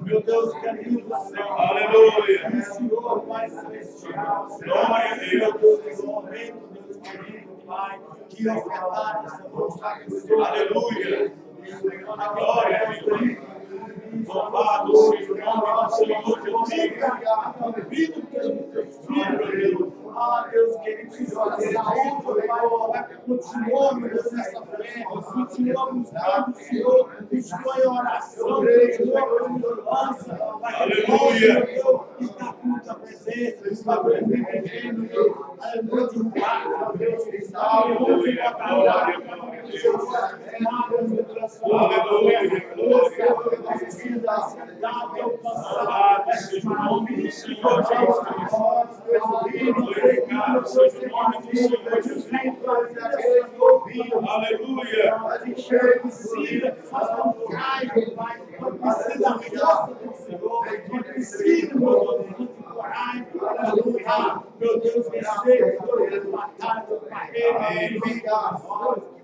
Meu Deus querido do céu. Aleluia. O Senhor, Pai Celestial. Glória a Meu Deus. Deus, nesse momento, Deus querido, Pai, que ofertar essa noite, abençoa. Aleluia. Glória a Deus. Louvado seja o nome do Senhor Jesus. Vivo pelo teu Filho, ah, Deus querido, que fazer a honra, Pai, continuamos nessa fé, continuamos dando, Senhor, continua em oração, continua em vigilância, Aleluia. está com a presença, está vivendo, aleluia, de paz, Deus, Aleluia. Glória a Deus. Aleluia. Glória. Louvado seja o nome do Senhor Jesus. Glorificado seja o nome do Senhor Jesus. Aleluia. Precisa, faça um caio, Pai. Precisa da força do Senhor. Precisa, meu Deus, de coragem. Aleluia. Meu Deus, vencer as batalhas do carreiro.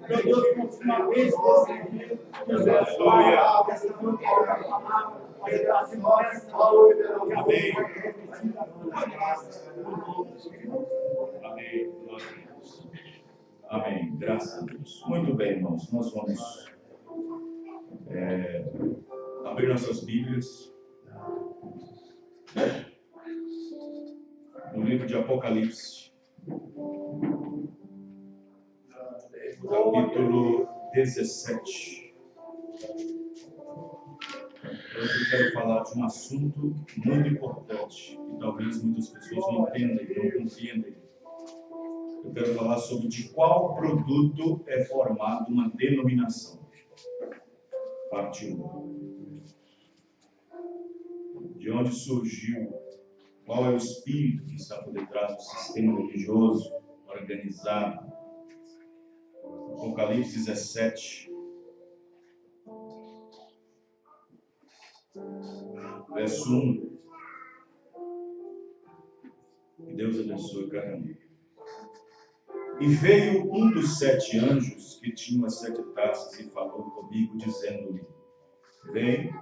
Meu Deus, continua bem decidido. Aleluia. Essa noite é a palavra. Amém. Amém. Glória a Deus. Amém. Graças a Deus. Muito bem, irmãos. Nós vamos abrir nossas Bíblias no livro de Apocalipse, capítulo 17. Hoje eu quero falar de um assunto muito importante que talvez muitas pessoas não entendam e não compreendem. Eu quero falar sobre de qual produto é formada uma denominação. Parte 1. De onde surgiu? Qual é o espírito que está por detrás do sistema religioso organizado? Apocalipse 17. Verso 1. Que Deus abençoe cada um. E veio um dos 7 anjos que tinham as 7 taças e falou comigo, dizendo-me: Vem,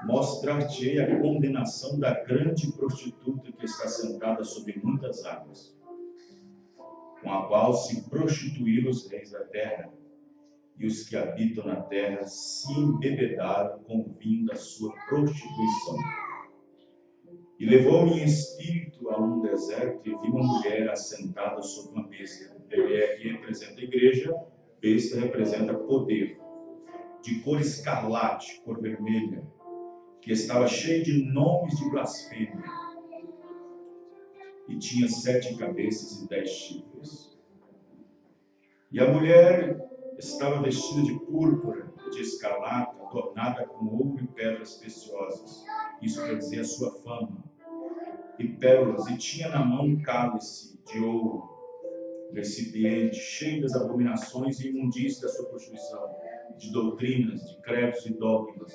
mostrar-te-ei a condenação da grande prostituta que está sentada sobre muitas águas, com a qual se prostituíram os reis da terra, e os que habitam na terra se embebedaram com o vinho da sua prostituição. E levou-me em espírito a um deserto e vi uma mulher assentada sobre uma besta. Mulher aqui representa a igreja, besta representa poder, de cor escarlate, cor vermelha, que estava cheia de nomes de blasfêmia, e tinha 7 cabeças e 10 chifres. E a mulher estava vestida de púrpura, de escarlate, adornada com ouro e pedras preciosas. Isso quer dizer a sua fama. E pérolas, e tinha na mão um cálice de ouro, recipiente, cheio das abominações e imundícias da sua prostituição, de doutrinas, de credos e dogmas.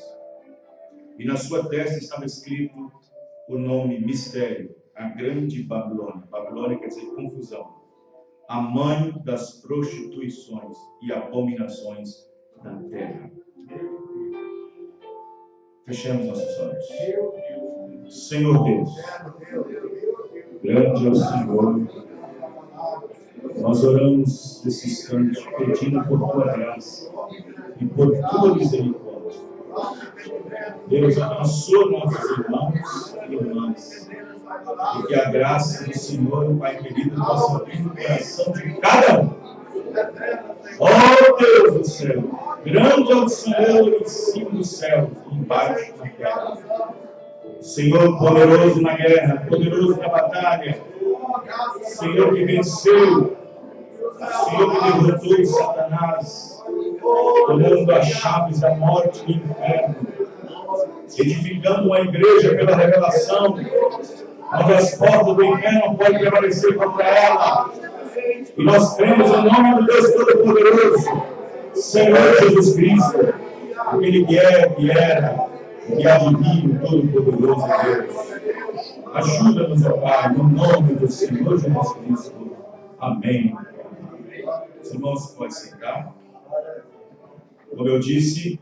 E na sua testa estava escrito o nome Mistério, a grande Babilônia. Babilônia quer dizer confusão. A mãe das prostituições e abominações da terra. Fechemos nossos olhos. Senhor Deus, grande é o Senhor. Nós oramos nesse instante pedindo por tua graça e por tua misericórdia. Deus, abençoa nossos irmãos e irmãs. E que a graça do Senhor, Pai querido, possa vir no coração de cada um. Oh Deus do céu, grande é o Senhor em cima do céu e embaixo da terra. Senhor poderoso na guerra, poderoso na batalha. Senhor que venceu, Senhor que derrotou Satanás, tomando as chaves da morte e do inferno, edificando uma igreja pela revelação, onde as portas do inferno não podem prevalecer contra ela. E nós cremos em nome do Deus Todo-Poderoso, Senhor Jesus Cristo, aquele que é, que era, que há de vir, o Todo-Poderoso Deus. Ajuda-nos, ó Pai, no nome do Senhor Jesus Cristo. Amém. Os irmãos podem sentar. Como eu disse,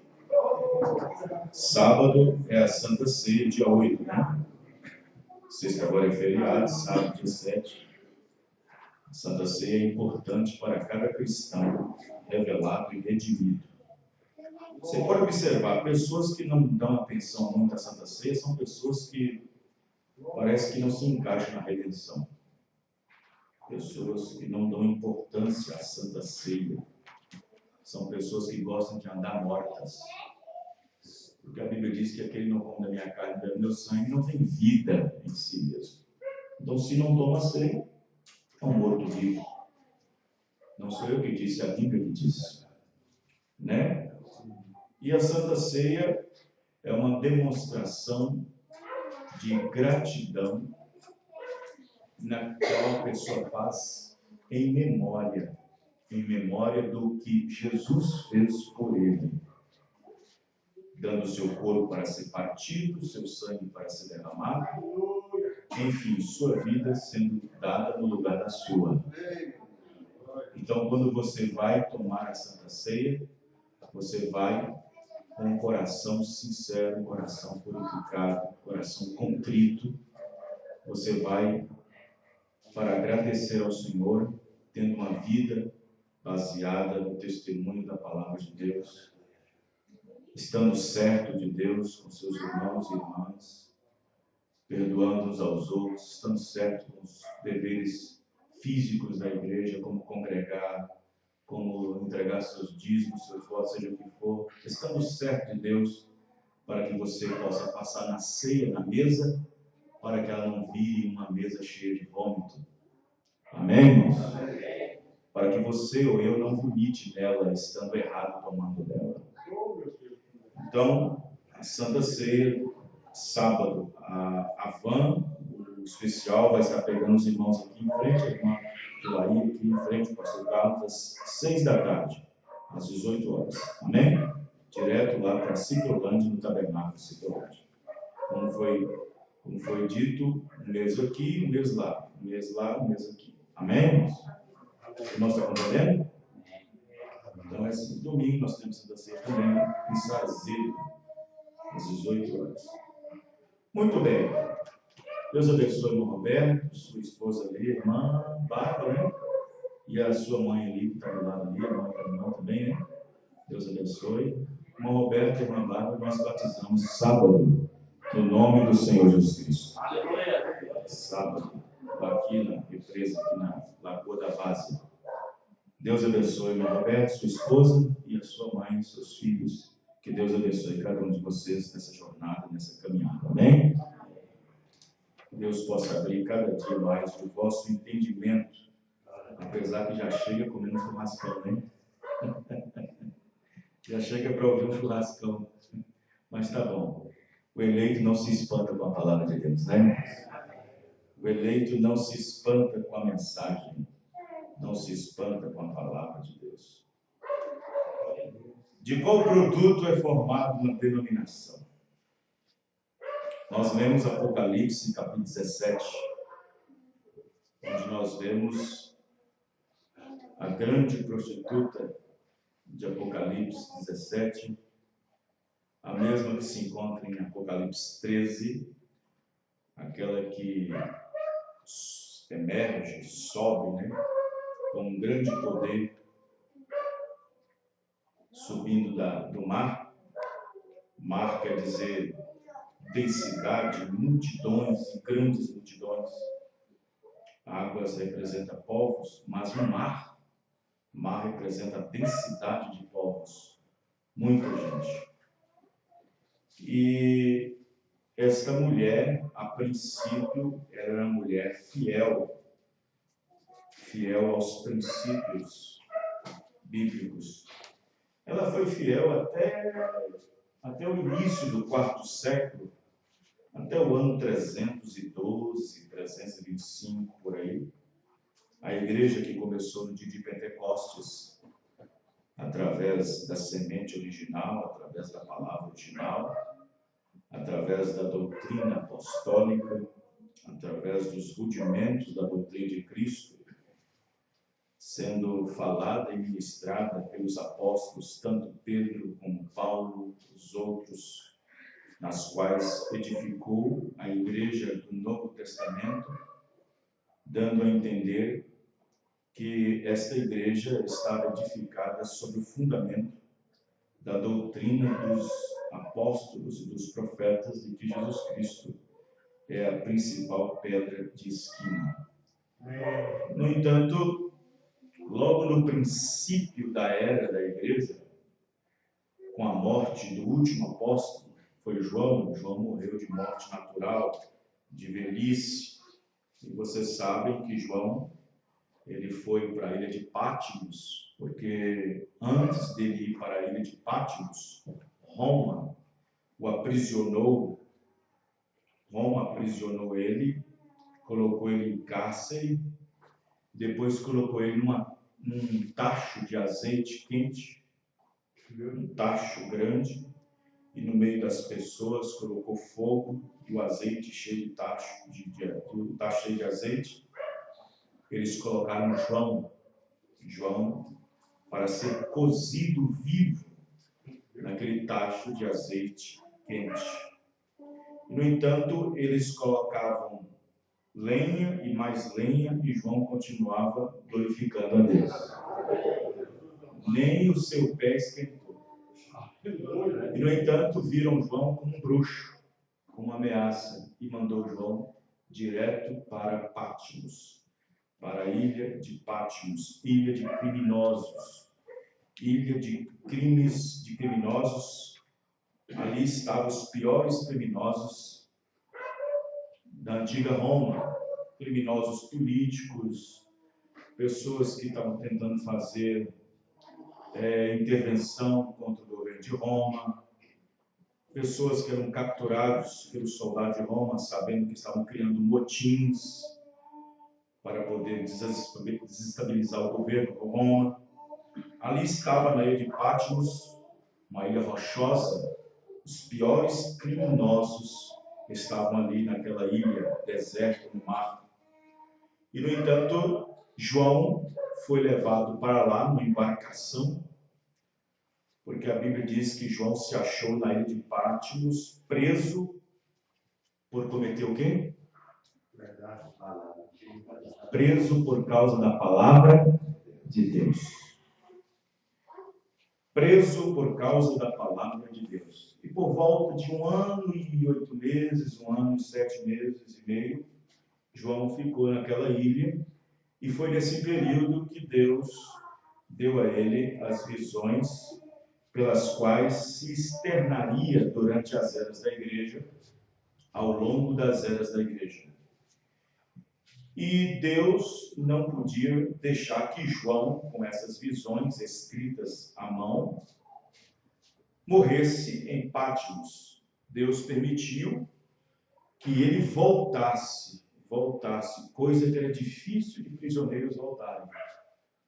Sábado é a Santa Ceia, dia 8, né? Sexta agora é feriado, sábado, dia 7. A Santa Ceia é importante para cada cristão revelado e redimido. Você pode observar, pessoas que não dão atenção muito à Santa Ceia são pessoas que parece que não se encaixam na redenção. Pessoas que não dão importância à Santa Ceia. São pessoas que gostam de andar mortas. Porque a Bíblia diz que aquele não come da minha carne e bebe meu sangue não tem vida em si mesmo. Então, se não toma ceia, é um morto-vivo. Não sou eu que disse, a Bíblia que disse. Né? E a Santa Ceia é uma demonstração de gratidão na qual a pessoa faz em memória do que Jesus fez por ele, dando seu corpo para ser partido, seu sangue para ser derramado, enfim, sua vida sendo dada no lugar da sua. Então, quando você vai tomar a Santa Ceia, você vai com um coração sincero, um coração purificado, um coração contrito. Você vai para agradecer ao Senhor, tendo uma vida baseada no testemunho da palavra de Deus, estando certo de Deus com seus irmãos e irmãs, perdoando uns aos outros, estando certo com os deveres físicos da igreja, como congregar, como entregar seus dízimos, seus votos, seja o que for, estando certo de Deus, para que você possa passar na ceia, na mesa, para que ela não vire uma mesa cheia de vômito. Amém, irmãos? Para que você ou eu não vomite nela, estando errado tomando dela. Então, a Santa Ceia, sábado, a van, o especial, vai estar pegando os irmãos aqui em frente, a irmã Pilaí aqui em frente, o pastor Carlos, às 6 da tarde, às 18 horas. Amém? Direto lá para Ciclolândia, no tabernáculo de Ciclolândia. Como foi dito, um mês aqui, um mês lá. Um mês lá, um mês aqui. Amém, irmãos? Irmãos, está compreendendo? Então, esse domingo nós temos Santa Ceia também, em Sazedo, às 18 horas. Muito bem. Deus abençoe o irmão Roberto, sua esposa ali, irmã Bárbara, né? E a sua mãe ali, que está do lado ali, a irmã também, né? Deus abençoe. Irmão Roberto e irmã Bárbara, nós batizamos sábado, no nome do Senhor Jesus Cristo. Aleluia. Sábado, aqui na represa, aqui na Lagoa da Várzea. Deus abençoe, irmão Roberto, sua esposa e a sua mãe, seus filhos. Que Deus abençoe cada um de vocês nessa jornada, nessa caminhada. Amém? Que Deus possa abrir cada dia mais o vosso entendimento, apesar que já chega comendo churrascão, né? Já chega para ouvir um churrascão, mas tá bom. O eleito não se espanta com a palavra de Deus, né? O eleito não se espanta com a mensagem, não se espanta com a palavra de Deus. De qual produto é formado uma denominação? Nós lemos Apocalipse, capítulo 17, onde nós vemos a grande prostituta de Apocalipse 17, a mesma que se encontra em Apocalipse 13, aquela que emerge, sobe, né, com um grande poder, subindo do mar. Mar quer dizer densidade, multidões e grandes multidões. Águas representa povos, mas o mar representa a densidade de povos, muita gente. E esta mulher, a princípio, era uma mulher fiel aos princípios bíblicos. Ela foi fiel até o início do quarto século, até o ano 312, 325, por aí. A igreja que começou no dia de Pentecostes, através da semente original, através da palavra original, através da doutrina apostólica, através dos rudimentos da doutrina de Cristo, sendo falada e ministrada pelos apóstolos, tanto Pedro como Paulo, os outros, nas quais edificou a igreja do Novo Testamento, dando a entender que esta igreja estava edificada sobre o fundamento da doutrina dos apóstolos e dos profetas de que Jesus Cristo é a principal pedra de esquina. No entanto, logo no princípio da era da igreja, com a morte do último apóstolo, foi João. João morreu de morte natural, de velhice. E vocês sabem que João, ele foi para a ilha de Patmos, porque antes dele ir para a ilha de Patmos, Roma o aprisionou. Roma aprisionou ele, colocou ele em cárcere, depois colocou ele num tacho de azeite quente, um tacho grande, e no meio das pessoas colocou fogo e o azeite cheio de tacho, o tacho cheio de azeite. Eles colocaram João para ser cozido vivo naquele tacho de azeite quente. No entanto, eles colocavam lenha e mais lenha, e João continuava glorificando a Deus. Nem o seu pé esquentou. E, no entanto, viram João como um bruxo, como uma ameaça, e mandou João direto para Patmos, para a ilha de Patmos, ilha de criminosos, ilha de crimes, de criminosos. Ali estavam os piores criminosos da antiga Roma, criminosos políticos, pessoas que estavam tentando fazer intervenção contra o governo de Roma, pessoas que eram capturados pelos soldados de Roma, sabendo que estavam criando motins para poder desestabilizar o governo de Roma. Ali estava na ilha de Patmos, uma ilha rochosa, os piores criminosos estavam ali naquela ilha, deserto no mar. E, no entanto, João foi levado para lá numa embarcação, porque a Bíblia diz que João se achou na ilha de Patmos, preso por cometer o quê? Preso por causa da palavra de Deus. Preso por causa da palavra de Deus. E por volta de 1 ano e 8 meses, 1 ano e 7 meses e meio, João ficou naquela ilha, e foi nesse período que Deus deu a ele as visões pelas quais se externaria durante as eras da igreja, ao longo das eras da igreja. E Deus não podia deixar que João, com essas visões escritas à mão, morresse em Patmos. Deus permitiu que ele voltasse, coisa que era difícil de prisioneiros voltarem.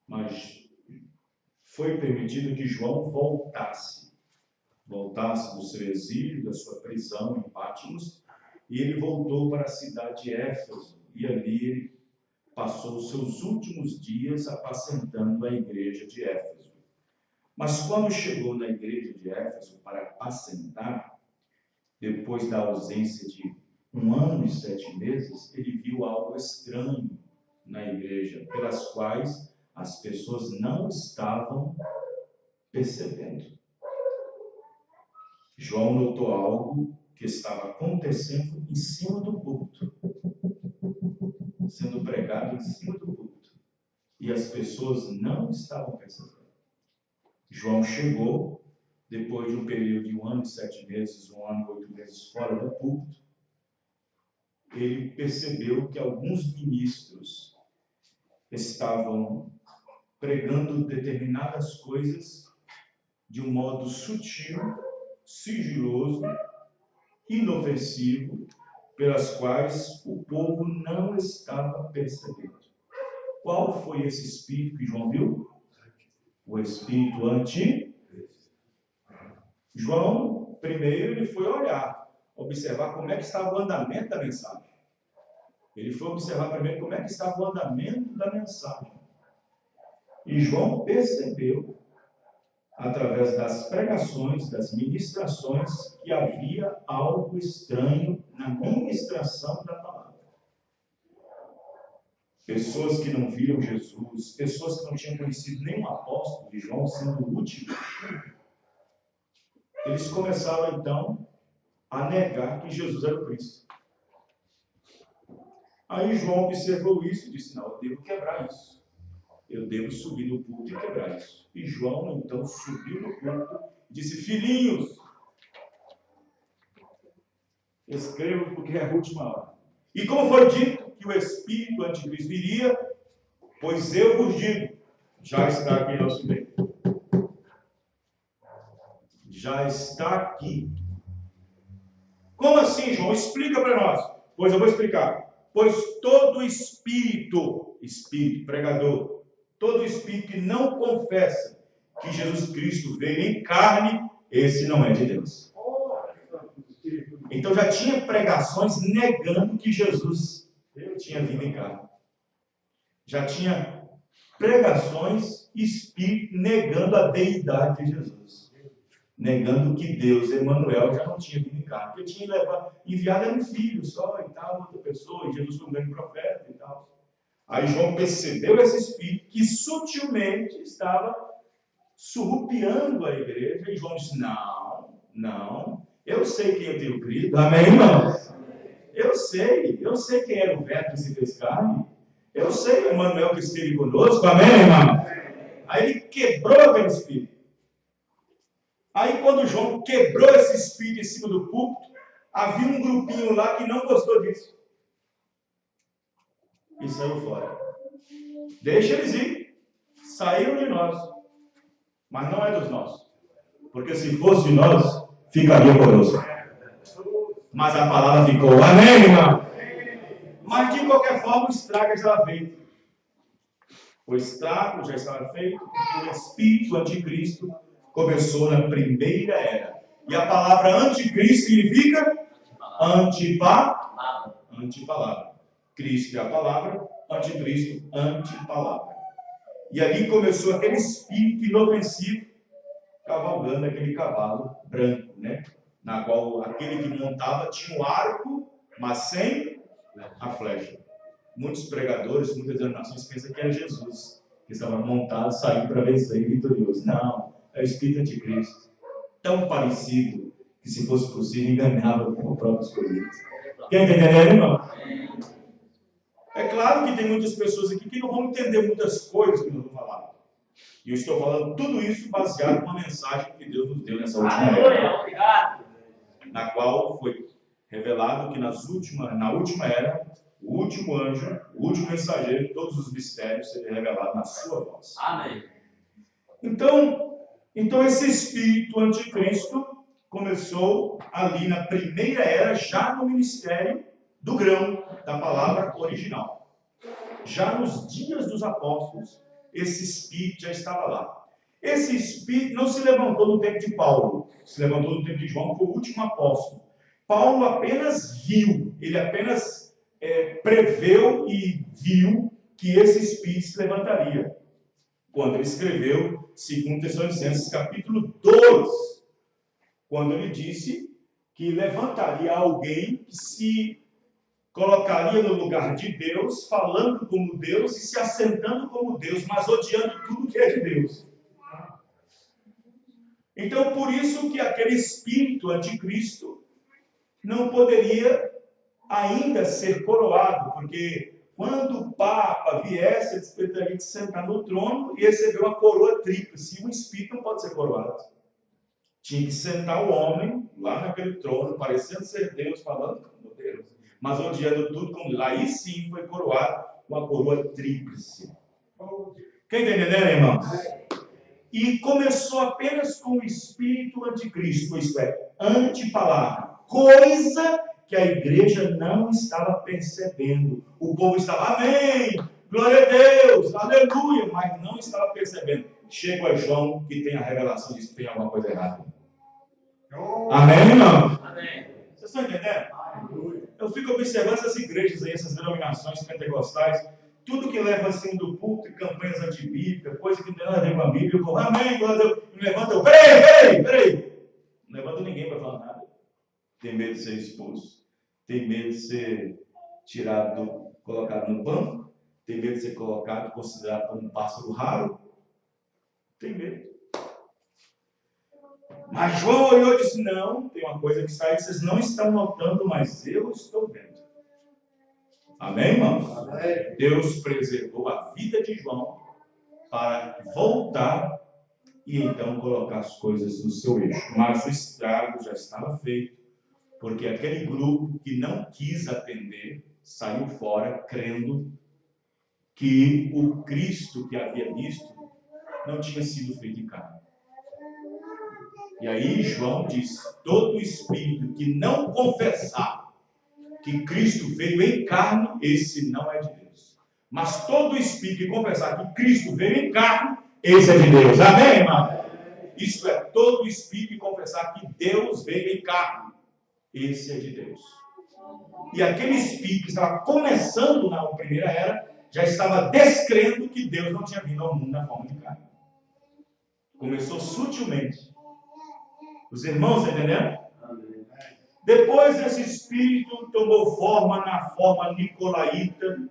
Mas foi permitido que João voltasse do seu exílio, da sua prisão em Patmos, e ele voltou para a cidade de Éfeso, e ali ele passou os seus últimos dias apacentando a igreja de Éfeso. Mas quando chegou na igreja de Éfeso para apacentar, depois da ausência de 1 ano e 7 meses, ele viu algo estranho na igreja, pelas quais as pessoas não estavam percebendo. João notou algo que estava acontecendo em cima do púlpito, sendo pregado em cima do púlpito, e as pessoas não estavam percebendo. João chegou, depois de um período de 1 ano e 7 meses, 1 ano e 8 meses fora do púlpito, ele percebeu que alguns ministros estavam pregando determinadas coisas de um modo sutil, sigiloso, inofensivo, pelas quais o povo não estava percebendo. Qual foi esse espírito que João viu? O espírito anti. João, primeiro, ele foi olhar, observar como é que estava o andamento da mensagem. Ele foi observar primeiro como é que estava o andamento da mensagem. E João percebeu, através das pregações, das ministrações, que havia algo estranho na ministração da palavra. Pessoas que não viram Jesus, pessoas que não tinham conhecido nenhum apóstolo de João, sendo o último, eles começaram então a negar que Jesus era o Cristo. Aí João observou isso e disse: não, eu devo quebrar isso. Eu devo subir no púlpito e quebrar isso. E João então subiu no púlpito e disse: filhinhos, escrevam porque é a última hora. E como foi dito que o Espírito Anticristo viria, pois eu vos digo, já está aqui em nosso meio. Já está aqui. Como assim, João? Explica para nós. Pois eu vou explicar. Pois todo espírito, pregador, todo espírito que não confessa que Jesus Cristo veio em carne, esse não é de Deus. Então já tinha pregações negando que Jesus tinha vindo em carne. Já tinha pregações espírito negando a deidade de Jesus. Negando que Deus, Emmanuel, já não tinha vindo em carne. Porque tinha enviado um filho só e tal, outra pessoa, e Jesus foi um grande profeta e tal. Aí João percebeu esse espírito que sutilmente estava surrupiando a igreja, e João disse: não, eu sei quem eu tenho crido. Amém, irmãos? Eu sei quem era o verbo que se fez carne. Eu sei o Emmanuel que esteve conosco. Amém, irmão? Aí ele quebrou aquele espírito. Aí quando João quebrou esse espírito em cima do púlpito, havia um grupinho lá que não gostou disso. E saiu fora. Deixa eles ir. Saíram de nós. Mas não é dos nossos. Porque se fosse de nós, ficaria conosco. Mas a palavra ficou. Amém, irmão? Mas de qualquer forma o estrago já estava feito. O estrago já estava feito porque o espírito anticristo começou na primeira era. E a palavra anticristo significa antipalavra. Cristo é a palavra, anticristo, antipalavra. E ali começou aquele espírito inofensivo cavalgando aquele cavalo branco, né? Na qual aquele que montava tinha o arco, mas sem a flecha. Muitos pregadores, muitas denominações pensam que era Jesus que estava montado, saindo para vencer vitorioso. Não, é o espírito anticristo. Tão parecido que, se fosse possível, enganava o próprio escolhido. Quem está entendendo, irmão? É claro que tem muitas pessoas aqui que não vão entender muitas coisas que nós vamos falar. E eu estou falando tudo isso baseado numa mensagem que Deus nos deu nessa última era. Na qual foi revelado que na última era, o último anjo, o último mensageiro de todos os mistérios seria revelado na sua voz. Amém. Então esse espírito anticristo começou ali na primeira era, já no ministério do grão, da palavra original. Já nos dias dos apóstolos, esse espírito já estava lá. Esse espírito não se levantou no tempo de Paulo, se levantou no tempo de João, que foi o último apóstolo. Paulo apenas viu, ele apenas preveu e viu que esse espírito se levantaria. Quando ele escreveu 2 Tessalonicenses capítulo 2, quando ele disse que levantaria alguém que se colocaria no lugar de Deus, falando como Deus e se assentando como Deus, mas odiando tudo que é de Deus. Então, por isso que aquele espírito anticristo não poderia ainda ser coroado, porque quando o Papa viesse, ele teria que sentar no trono e receber uma coroa tríplice. Um espírito não pode ser coroado. Tinha que sentar o homem lá naquele trono, parecendo ser Deus, falando como Deus, mas odiando tudo como Deus. Aí sim foi coroado com a coroa tríplice. Quem está entendendo, irmãos? E começou apenas com o espírito anticristo, isto é, antipalavra, coisa que a igreja não estava percebendo. O povo estava, amém, glória a Deus, aleluia, mas não estava percebendo. Chega a João, que tem a revelação de que tem alguma coisa errada. Amém, irmão? Amém. Vocês estão entendendo? Eu fico observando essas igrejas aí, essas denominações pentecostais, Tudo que leva assim do púlpito, campanhas antibíblicas, coisa que não tem nada a ver com a Bíblia, eu falo, amém, glória a Deus, me levanta, eu, peraí. Não levanta ninguém para falar nada. Tem medo de ser expulso, tem medo de ser tirado, colocado no banco, tem medo de ser colocado, considerado como um pássaro raro, tem medo. Mas João olhou e disse, não, tem uma coisa que sai que vocês não estão notando, mas eu estou vendo. Amém, irmãos? Amém. Deus preservou a vida de João para voltar e então colocar as coisas no seu eixo. Mas o estrago já estava feito, porque aquele grupo que não quis atender saiu fora crendo que o Cristo que havia visto não tinha sido feito em carne. E aí João disse, todo espírito que não confessar que Cristo veio em carne, esse não é de Deus. Mas todo espírito que confessar que Cristo veio em carne, esse é de Deus. Amém, irmão? Isso é, todo espírito que confessar que Deus veio em carne, esse é de Deus. E aquele espírito que estava começando na primeira era, já estava descrendo que Deus não tinha vindo ao mundo na forma de carne. Começou sutilmente. Os irmãos, entendendo? Depois esse espírito tomou forma na forma nicolaíta.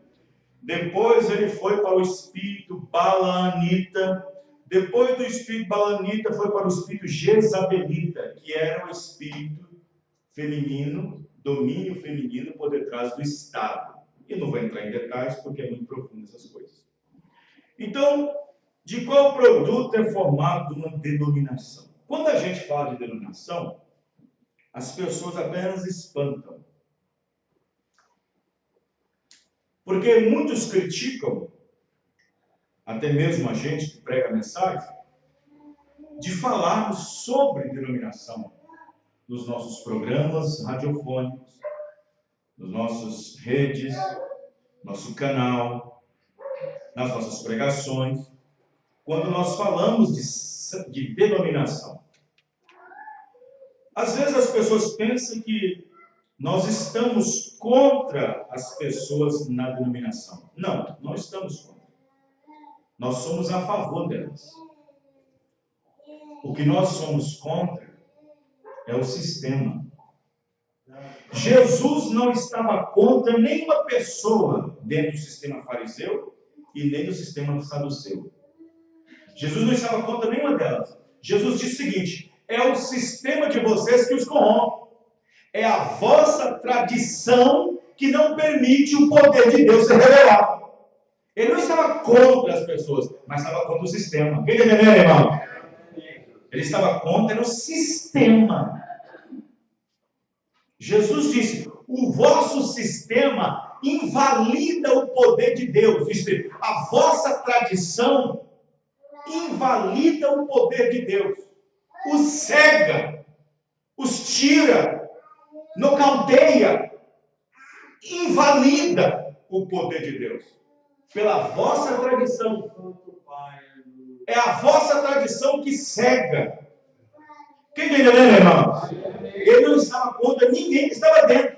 Depois ele foi para o espírito balaanita. Depois do espírito balaanita foi para o espírito jezabelita, que era o espírito feminino, domínio feminino por detrás do Estado. E não vou entrar em detalhes porque é muito profundo essas coisas. Então, de qual produto é formado uma denominação? Quando a gente fala de denominação, as pessoas apenas espantam. Porque muitos criticam, até mesmo a gente que prega a mensagem, de falarmos sobre denominação nos nossos programas radiofônicos, nas nossas redes, nosso canal, nas nossas pregações, quando nós falamos de denominação. Às vezes as pessoas pensam que nós estamos contra as pessoas na denominação. Não, não estamos contra. Nós somos a favor delas. O que nós somos contra é o sistema. Jesus não estava contra nenhuma pessoa dentro do sistema fariseu e nem do sistema saduceu. Jesus não estava contra nenhuma delas. Jesus disse o seguinte: é o sistema de vocês que os corrompe. É a vossa tradição que não permite o poder de Deus ser revelado. Ele não estava contra as pessoas, mas estava contra o sistema. Quem está entendendo, irmão? Ele estava contra o sistema. Jesus disse: o vosso sistema invalida o poder de Deus. A vossa tradição invalida o poder de Deus. Os cega, os tira, nocauteia, invalida o poder de Deus. Pela vossa tradição. É a vossa tradição que cega. Quem está entendendo, irmão? Ele não estava contra ninguém que estava dentro,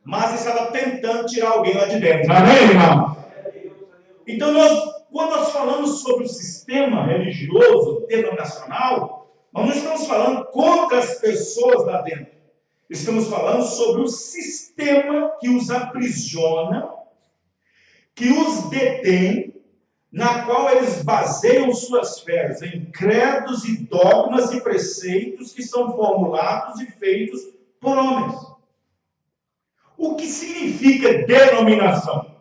mas estava tentando tirar alguém lá de dentro. Amém, irmão? Então, quando nós falamos sobre o sistema religioso, denominacional, nós não estamos falando contra as pessoas lá dentro. Estamos falando sobre o sistema que os aprisiona, que os detém, na qual eles baseiam suas fés em credos e dogmas e preceitos que são formulados e feitos por homens. O que significa denominação?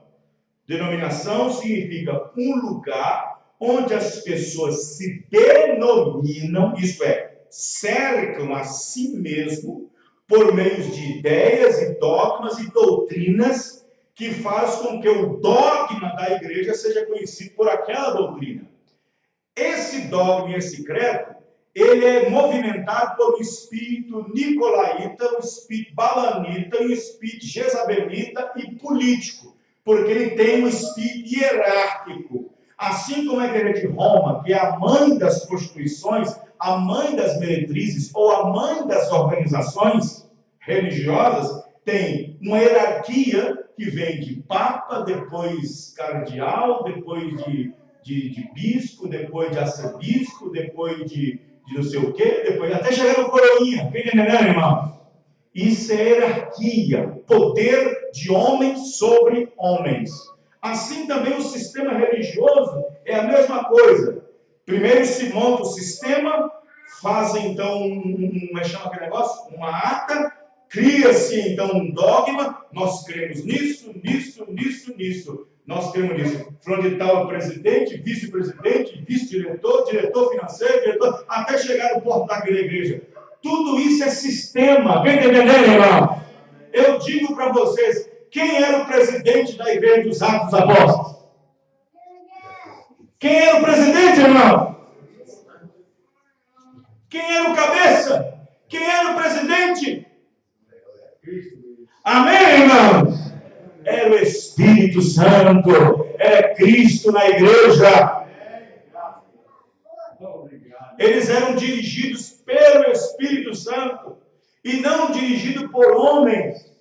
Denominação significa um lugar onde as pessoas se denominam, isto é, cercam a si mesmo por meio de ideias e dogmas e doutrinas que faz com que o dogma da igreja seja conhecido por aquela doutrina. Esse dogma e esse credo, ele é movimentado por um espírito nicolaíta, um espírito balanita, um espírito jezabelita e político, porque ele tem um espírito hierárquico. Assim como a igreja de Roma, que é a mãe das prostituições, a mãe das meretrizes ou a mãe das organizações religiosas, tem uma hierarquia que vem de papa, depois cardeal, depois de bispo, depois de arcebispo, depois de não sei o quê, depois até chegar no coroinha. Quem entendeu, irmão? Isso é hierarquia, poder de homens sobre homens. Assim também o sistema religioso é a mesma coisa. Primeiro se monta o sistema, fazem então como é que chama aquele negócio? Uma ata, cria-se então um dogma, nós cremos nisso, nisso, nisso, nisso. Nós cremos nisso. Fulano de tal é presidente, vice-presidente, vice-diretor, diretor financeiro, diretor, até chegar no portal da igreja. Tudo isso é sistema. Vem entendendo, irmão? Eu digo para vocês, quem era o presidente da igreja dos Atos dos Apóstolos? Quem era o presidente, irmão? Quem era o cabeça? Quem era o presidente? Amém, irmãos? Era o Espírito Santo. Era Cristo na igreja. Eles eram dirigidos pelo Espírito Santo e não dirigidos por homens,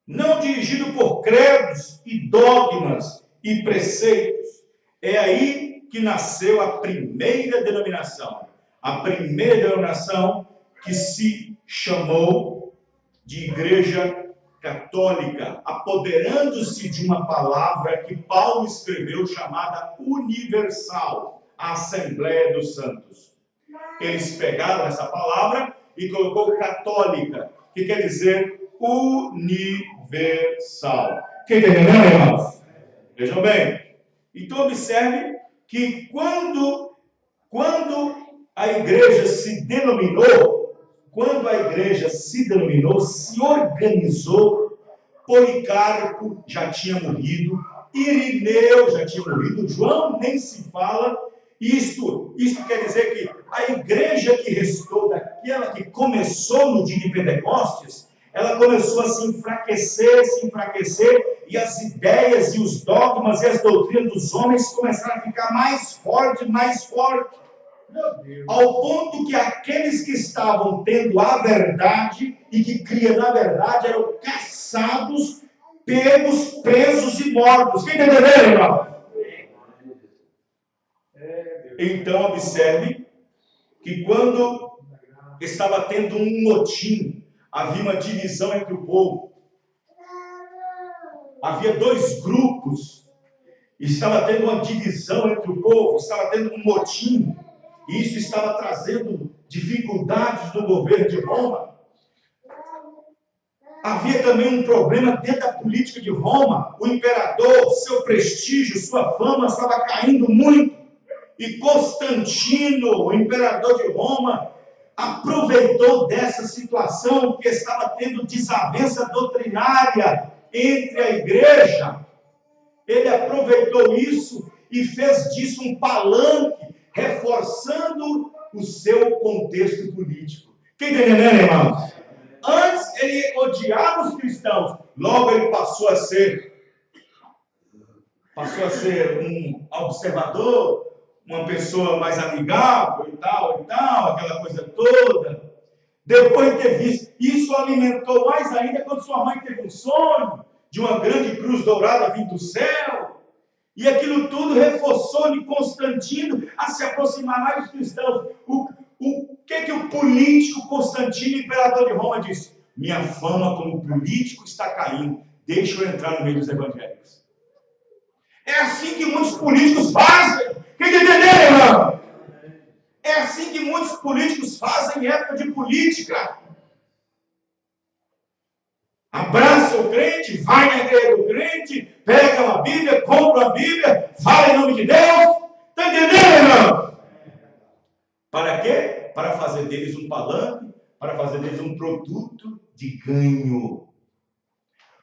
não dirigidos por credos e dogmas e preceitos. É aí que nasceu a primeira denominação. A primeira denominação que se chamou de Igreja Católica, apoderando-se de uma palavra que Paulo escreveu chamada universal, a Assembleia dos Santos. Eles pegaram essa palavra e colocou católica, que quer dizer universal. Quem está entendendo, irmãos? Vejam bem. Então observe que quando a igreja se denominou, se organizou, Policarpo já tinha morrido, Irineu já tinha morrido, João nem se fala. Isto quer dizer que a igreja que restou daquela que começou no dia de Pentecostes, ela começou a se enfraquecer, e as ideias e os dogmas e as doutrinas dos homens começaram a ficar mais forte, ao ponto que aqueles que estavam tendo a verdade e que criam na verdade eram caçados, pegos, presos e mortos. Quem entendeu, irmão? Então, observe que quando estava tendo um motim, havia uma divisão entre o povo. Havia dois grupos. Estava tendo uma divisão entre o povo, estava tendo um motim. E isso estava trazendo dificuldades no governo de Roma. Havia também um problema dentro da política de Roma. O imperador, seu prestígio, sua fama estava caindo muito. E Constantino, o imperador de Roma, aproveitou dessa situação que estava tendo desavença doutrinária entre a igreja. Ele aproveitou isso e fez disso um palanque, reforçando o seu contexto político. Quem está entendendo, irmãos? Antes ele odiava os cristãos, logo ele passou a ser um observador, uma pessoa mais amigável e tal, aquela coisa toda. Depois de ter visto, isso alimentou mais ainda quando sua mãe teve um sonho de uma grande cruz dourada vindo do céu. E aquilo tudo reforçou de Constantino a se aproximar mais dos cristãos. O que o político Constantino, imperador de Roma, disse? Minha fama como político está caindo. Deixa eu entrar no meio dos evangélicos. É assim que muitos políticos fazem. Quem está entendendo, irmão? É assim que muitos políticos fazem em época de política. Abraça o crente, vai na igreja do crente, pega uma Bíblia, compra uma Bíblia, fala em nome de Deus. Está entendendo, irmão? Para quê? Para fazer deles um palanque, para fazer deles um produto de ganho.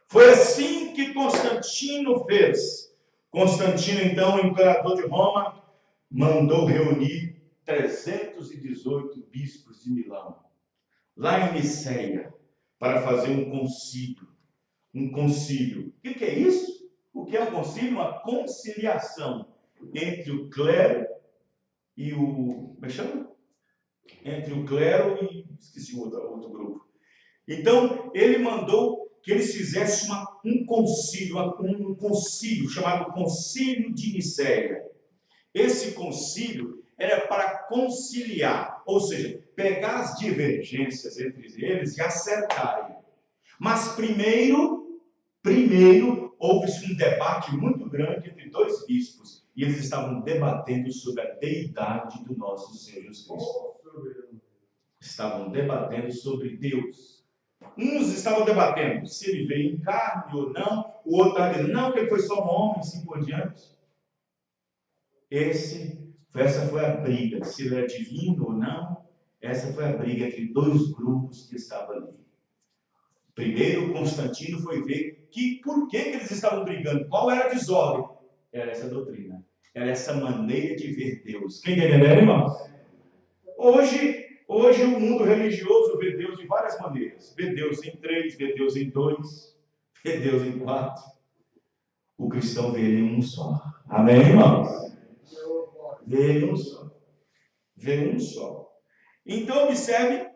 Foi assim que Constantino fez. Constantino, então, o imperador de Roma, mandou reunir 318 bispos de Milão, lá em Niceia, para fazer um concílio. Um concílio. O que é isso? O que é um concílio? Uma conciliação entre o clero e o... Como é que chama? Entre o clero e... Esqueci o outro grupo. Então, ele mandou que eles fizessem um concílio chamado Concílio de Nicéia. Esse concílio era para conciliar, ou seja, pegar as divergências entre eles e acertarem. Mas primeiro houve-se um debate muito grande entre dois bispos, e eles estavam debatendo sobre a deidade do nosso Senhor Jesus Cristo. Estavam debatendo sobre Deus. Uns estavam debatendo se ele veio em carne ou não, o outro estava dizendo, não, que ele foi só um homem, assim por diante. Essa foi a briga, se ele é divino ou não. Essa foi a briga entre dois grupos que estavam ali. Primeiro, Constantino foi ver por que eles estavam brigando, qual era a desordem. Era essa doutrina, era essa maneira de ver Deus. Quem está entendendo, irmãos? Hoje o mundo religioso vê Deus de várias maneiras. Vê Deus em 3, vê Deus em 2, vê Deus em 4. O cristão vê ele em um só. Amém, irmãos? Vê ele um só. Vê um só. Então, observe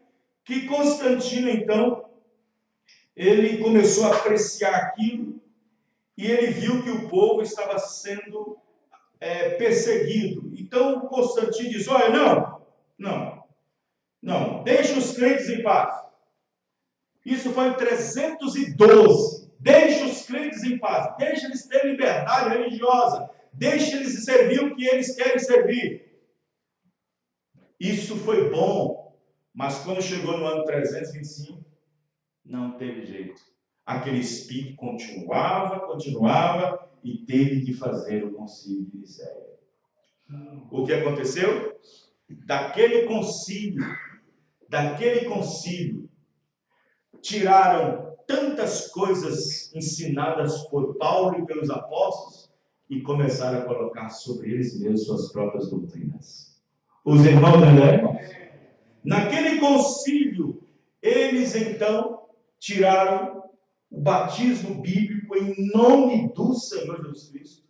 que Constantino, então, ele começou a apreciar aquilo e ele viu que o povo estava sendo perseguido. Então, Constantino diz, olha, não, deixa os crentes em paz. Isso foi em 312. Deixa os crentes em paz. Deixa eles terem liberdade religiosa. Deixa eles servir o que eles querem servir. Isso foi bom. Mas quando chegou no ano 325, não teve jeito. Aquele espírito continuava e teve que fazer o concílio de Nicéia. O que aconteceu? Daquele concílio, tiraram tantas coisas ensinadas por Paulo e pelos apóstolos e começaram a colocar sobre eles mesmos suas próprias doutrinas. Os irmãos entenderam? Naquele concílio, eles então tiraram o batismo bíblico em nome do Senhor Jesus Cristo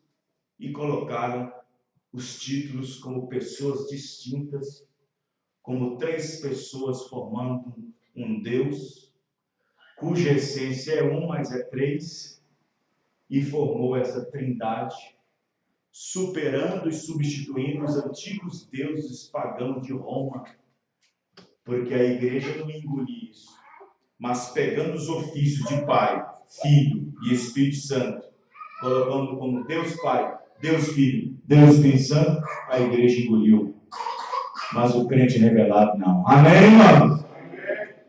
e colocaram os títulos como pessoas distintas, como 3 pessoas formando um Deus, cuja essência é um, mas é 3, e formou essa trindade, superando e substituindo os antigos deuses pagãos de Roma, porque a igreja não engolia isso, mas pegando os ofícios de Pai, Filho e Espírito Santo, colocando como Deus Pai, Deus Filho, Deus Espírito Santo, a igreja engoliu. Mas o crente revelado não. Amém, irmãos?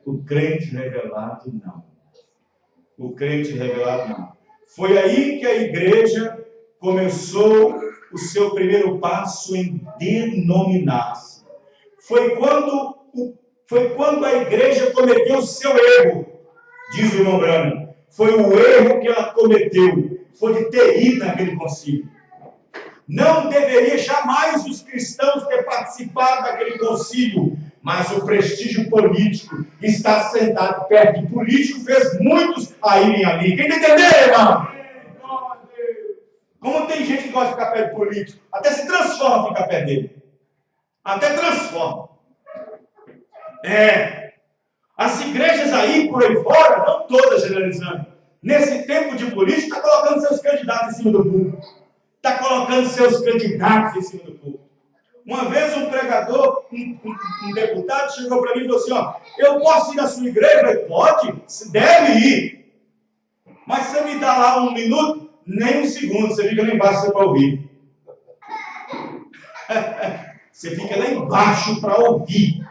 O crente revelado não. O crente revelado não. Foi aí que a igreja começou o seu primeiro passo em denominar-se. Foi quando a igreja cometeu o seu erro, diz o irmão Branham. Foi o erro que ela cometeu, foi de ter ido naquele concílio. Não deveria jamais os cristãos ter participado daquele concílio, mas o prestígio político, estar sentado perto de político, fez muitos a irem ali. Quem entendeu, irmão? Como tem gente que gosta de ficar perto de político, até se transforma ficar perto dele. Até transforma. As igrejas aí, por aí fora, não todas generalizando, nesse tempo de política, está colocando seus candidatos em cima do púlpito. Está colocando seus candidatos em cima do púlpito. Uma vez um pregador, um deputado, chegou para mim e falou assim, eu posso ir na sua igreja? Eu falei, pode, você deve ir. Mas se você me dá lá 1 minuto, nem 1 segundo, você fica lá embaixo para ouvir. Você fica lá embaixo para ouvir.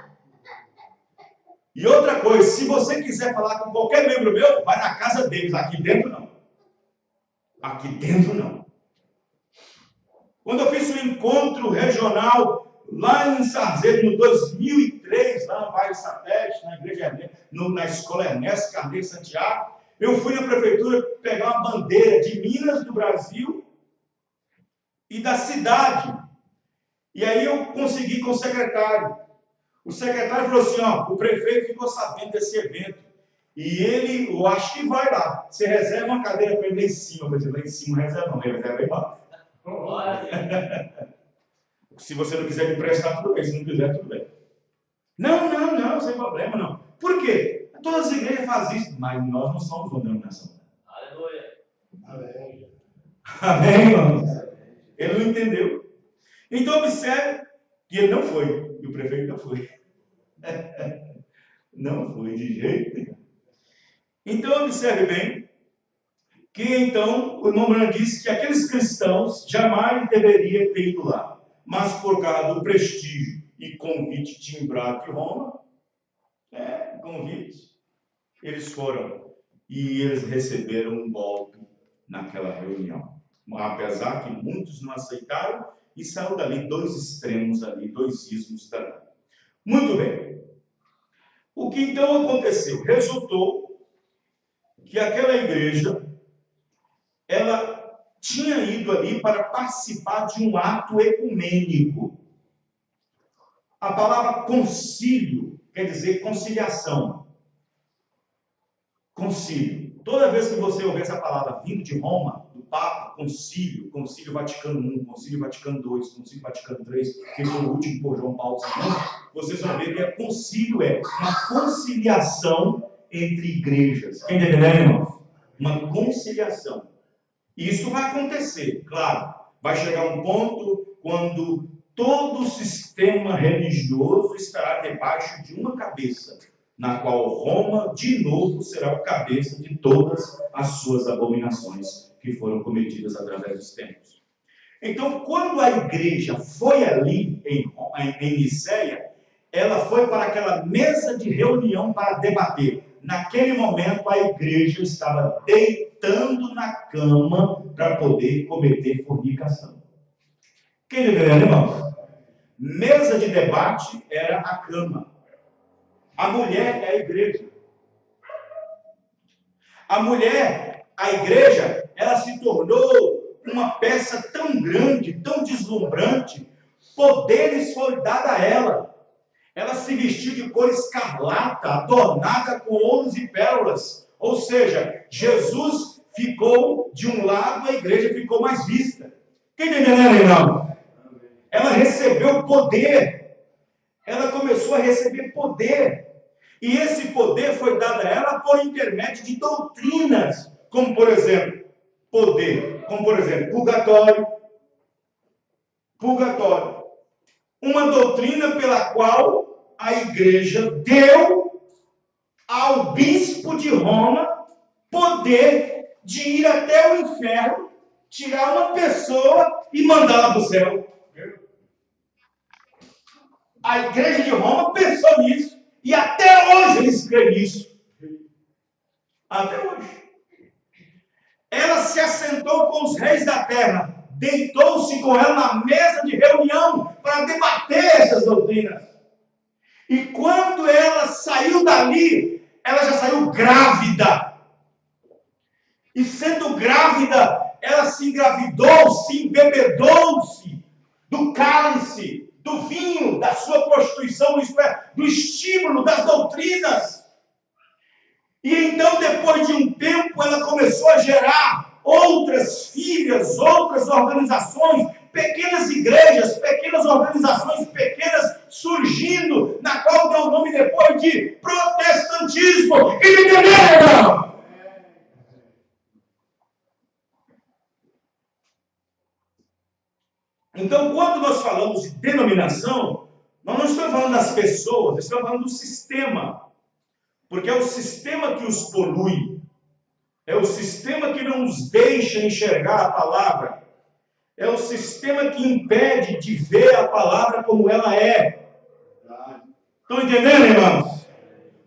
E outra coisa, se você quiser falar com qualquer membro meu, vai na casa deles, aqui dentro não. Aqui dentro não. Quando eu fiz um encontro regional lá em Sarzedo, em 2003, lá no bairro Satélite, na igreja, na escola Ernesto Carneiro Santiago, eu fui na prefeitura pegar uma bandeira de Minas, do Brasil e da cidade. E aí eu consegui com o secretário. O secretário falou assim, o prefeito ficou sabendo desse evento. E ele, eu acho que vai lá. Você reserva uma cadeira para ele lá em cima. Eu falei, lá em cima reserva não, ele reserva aí embaixo. Se você não quiser me emprestar, tudo bem. Se não quiser, tudo bem. Não, sem problema, não. Por quê? Todas as igrejas fazem isso, mas nós não somos uma denominação. Aleluia. Amém. Amém, irmãos? Ele não entendeu. Então observe que ele não foi, e o prefeito não foi. Não foi de jeito nenhum. Então observe bem que então o irmão Branham disse que aqueles cristãos jamais deveriam ter ido lá, mas por causa do prestígio e convite timbrado de Roma, convite, eles foram e eles receberam um golpe naquela reunião. Apesar que muitos não aceitaram e saiu dali dois extremos ali, dois ismos dali. Muito bem. O que então aconteceu? Resultou que aquela igreja, ela tinha ido ali para participar de um ato ecumênico. A palavra concílio quer dizer conciliação. Concílio. Toda vez que você ouvir essa palavra vindo de Roma, do Papa, concílio, concílio Vaticano I, concílio Vaticano II, concílio Vaticano III, que foi o último por João Paulo II, vocês vão ver que concílio é uma conciliação entre igrejas. Quem está entendendo, irmão? Uma conciliação. E isso vai acontecer, claro. Vai chegar um ponto quando todo o sistema religioso estará debaixo de uma cabeça, na qual Roma, de novo, será o cabeça de todas as suas abominações que foram cometidas através dos tempos. Então, quando a igreja foi ali em Niceia, ela foi para aquela mesa de reunião para debater. Naquele momento, a igreja estava deitando na cama para poder cometer fornicação. Quem entendeu, irmãos? Mesa de debate era a cama. A mulher é a igreja. A mulher, a igreja, ela se tornou uma peça tão grande, tão deslumbrante. Poderes foi dado a ela. Ela se vestiu de cor escarlata, adornada com ouros e pérolas. Ou seja, Jesus ficou de um lado, a igreja ficou mais vista. Quem entendeu, irmão? Ela recebeu poder. Ela começou a receber poder. E esse poder foi dado a ela por intermédio de doutrinas, como por exemplo, purgatório. Purgatório. Uma doutrina pela qual a igreja deu ao bispo de Roma poder de ir até o inferno, tirar uma pessoa e mandá-la para o céu. A igreja de Roma pensou nisso. E até hoje eles creem nisso. Até hoje. Ela se assentou com os reis da terra. Deitou-se com ela na mesa de reunião para debater essas doutrinas. E quando ela saiu dali, ela já saiu grávida. E sendo grávida, ela se engravidou, se embebedou-se do cálice, do vinho, da sua prostituição, isto é, do estímulo, das doutrinas. E então, depois de um tempo, ela começou a gerar outras filhas, outras organizações, pequenas igrejas, pequenas organizações, pequenas surgindo, na qual deu o nome depois de protestantismo. Que me entenderam? Então, quando nós falamos de denominação, nós não estamos falando das pessoas, estamos falando do sistema. Porque é o sistema que os polui. É o sistema que não os deixa enxergar a palavra. É o sistema que impede de ver a palavra como ela é. Estão entendendo, irmãos?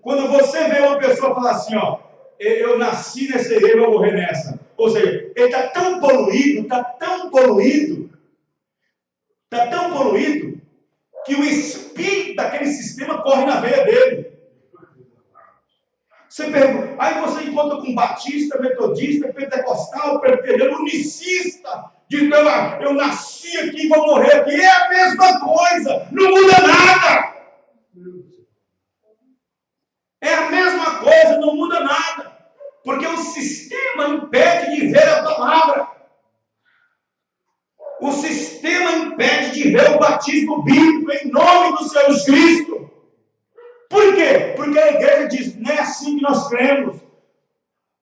Quando você vê uma pessoa falar assim, ó, eu nasci nessa igreja, eu vou morrer nessa. Ou seja, ele está tão poluído, que o espírito daquele sistema corre na veia dele. Você pergunta, aí você encontra com batista, metodista, pentecostal, presbiteriano, unicista, dizendo, eu nasci aqui e vou morrer aqui. É a mesma coisa, não muda nada. É a mesma coisa, não muda nada. Porque o sistema impede de ver a palavra. O sistema impede de ver o batismo bíblico em nome do Senhor Jesus Cristo. Por quê, quê? Porque a igreja diz, não é assim que nós cremos.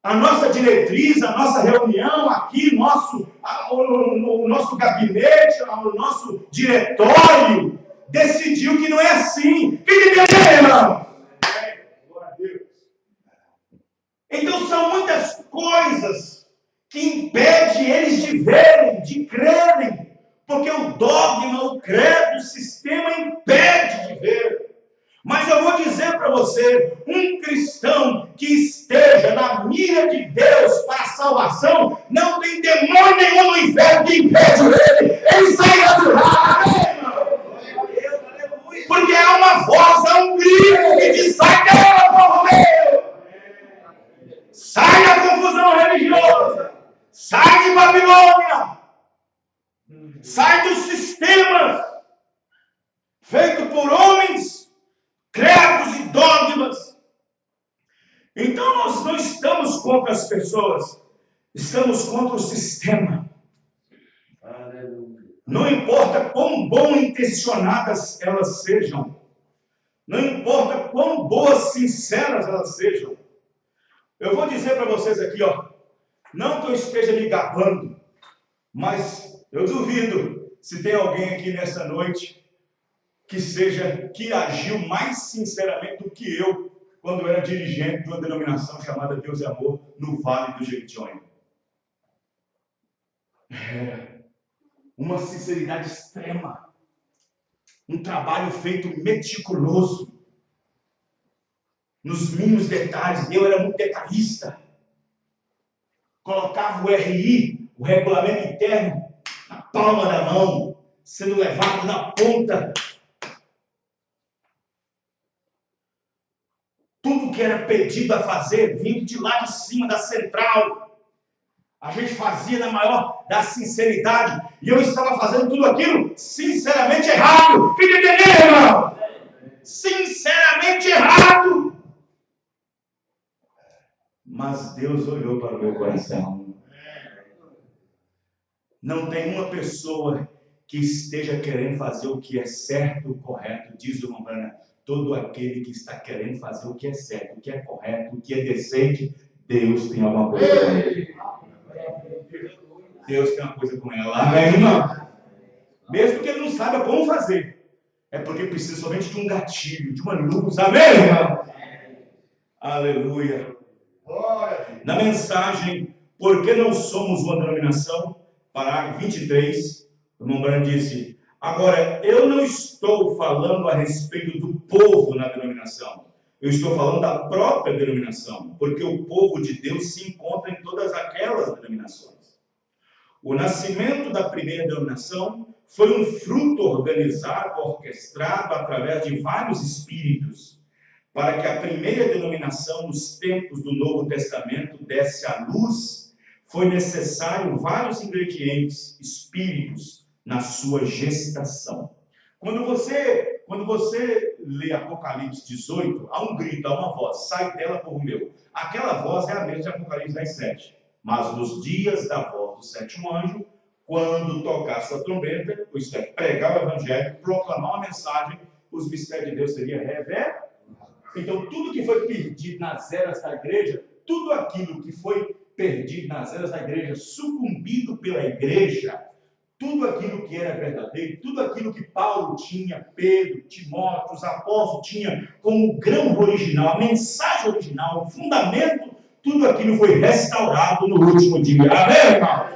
A nossa diretriz, a nossa reunião aqui, o nosso gabinete, o nosso diretório, decidiu que não é assim. Quem entendeu, irmão? Então são muitas coisas que impedem eles de verem, de crerem, porque o dogma, o credo, o sistema impede de ver. Mas eu vou dizer para você, um cristão que esteja na mira de Deus para a salvação, não tem demônio nenhum no inferno que impede ele sai do lado. Porque é uma voz, é um grito que diz, sai dela, povo meu! Sai da confusão religiosa! Sai de Babilônia! Sai dos sistemas feitos por homens, credos e dogmas. Então nós não estamos contra as pessoas, estamos contra o sistema. Não importa quão bom intencionadas elas sejam, não importa quão boas, sinceras elas sejam. Eu vou dizer para vocês aqui, não que eu esteja me gabando, mas eu duvido se tem alguém aqui nessa noite que agiu mais sinceramente do que eu quando eu era dirigente de uma denominação chamada Deus e Amor no Vale do Jequitinhonha. Uma sinceridade extrema, um trabalho feito meticuloso, nos mínimos detalhes. Eu era muito detalhista, colocava o RI, o regulamento interno, na palma da mão, sendo levado na ponta. Tudo que era pedido a fazer, vindo de lá de cima da central, a gente fazia na maior da sinceridade, e eu estava fazendo tudo aquilo sinceramente errado. Fica entendendo, irmão? Sinceramente errado. Mas Deus olhou para o meu coração. Não tem uma pessoa que esteja querendo fazer o que é certo, correto, diz o Romana. Todo aquele que está querendo fazer o que é certo, o que é correto, o que é decente, Deus tem alguma coisa com ele. Deus tem uma coisa com ela. Amém, irmão? Mesmo que ele não saiba como fazer, é porque precisa somente de um gatilho, de uma luz. Amém, irmão? Aleluia. Na mensagem, por que não somos uma denominação? Parágrafo 23, o irmão Branco disse: agora, eu não estou falando a respeito do povo na denominação. Eu estou falando da própria denominação, porque o povo de Deus se encontra em todas aquelas denominações. O nascimento da primeira denominação foi um fruto organizado, orquestrado através de vários espíritos, para que a primeira denominação nos tempos do Novo Testamento desse à luz, foi necessário vários ingredientes, espíritos, na sua gestação. Quando você lê Apocalipse 18, há um grito, há uma voz, sai dela, povo meu. Aquela voz é a mesma de Apocalipse 17. Mas nos dias da voz do sétimo anjo, quando tocar sua trombeta, isto é, pregar o evangelho, proclamar uma mensagem, os mistérios de Deus seriam revelados. Então, tudo que foi perdido nas eras da igreja, tudo aquilo que foi perdido nas eras da igreja, sucumbido pela igreja, tudo aquilo que era verdadeiro, tudo aquilo que Paulo tinha, Pedro, Timóteo, os apóstolos tinham como grão original, a mensagem original, o fundamento, tudo aquilo foi restaurado no último dia. Amém, irmão?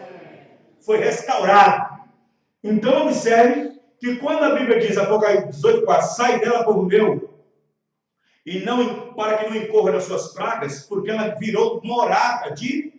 Foi restaurado. Então, observe que quando a Bíblia diz, Apocalipse 18:4, sai dela, povo meu, e não, para que não incorra nas suas pragas, porque ela virou morada de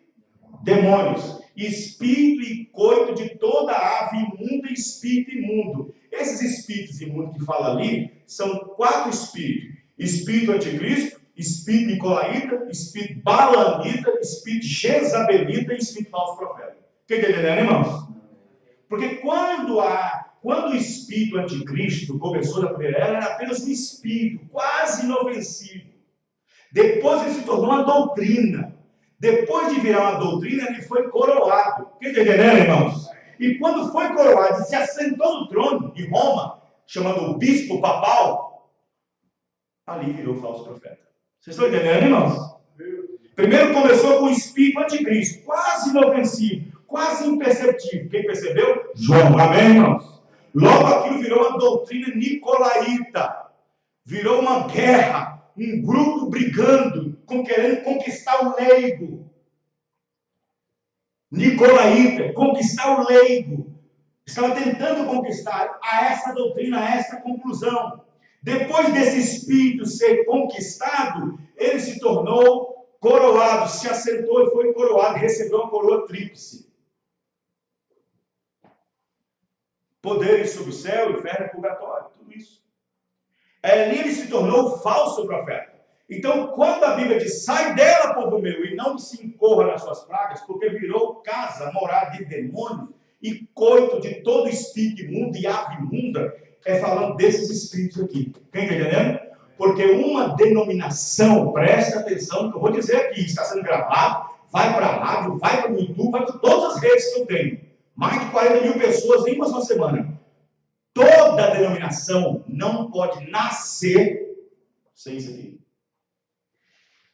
demônios, espírito e coito de toda ave imunda e espírito imundo. Esses espíritos imundos que fala ali são 4 espíritos: espírito anticristo, espírito nicolaíta, espírito balaamita, espírito jezabelita e espírito falso profeta. Quem está entendendo, irmãos? Porque quando o espírito anticristo começou na primeira era, era apenas um espírito, quase inofensivo. Depois ele se tornou uma doutrina. Depois de virar uma doutrina, ele foi coroado. Quem está entendendo, irmãos? E quando foi coroado e se assentou no trono de Roma, chamado o bispo papal, ali virou falso profeta. Vocês estão entendendo, irmãos? Primeiro começou com o espírito anticristo, quase inofensivo, quase imperceptível. Quem percebeu? João. Amém, irmãos? Logo aquilo virou uma doutrina nicolaíta. Virou uma guerra, um grupo brigando, querendo conquistar o leigo. Nicolaíta, conquistar o leigo. Estava tentando conquistar a essa doutrina, a essa conclusão. Depois desse espírito ser conquistado, ele se tornou coroado, se assentou e foi coroado, recebeu uma coroa tríplice. Poderes sobre o céu, inferno e purgatório, tudo isso. Ali ele se tornou falso profeta. Então, quando a Bíblia diz, sai dela, povo meu, e não se incorra nas suas pragas, porque virou casa, morada de demônios, e coito de todo espírito imundo e ave imunda, é falando desses espíritos aqui. Quem está entendendo? Porque uma denominação, presta atenção no que eu vou dizer aqui, está sendo gravado, vai para a rádio, vai para o YouTube, vai para todas as redes que eu tenho. Mais de 40 mil pessoas em uma só semana. Toda denominação não pode nascer sem isso aqui.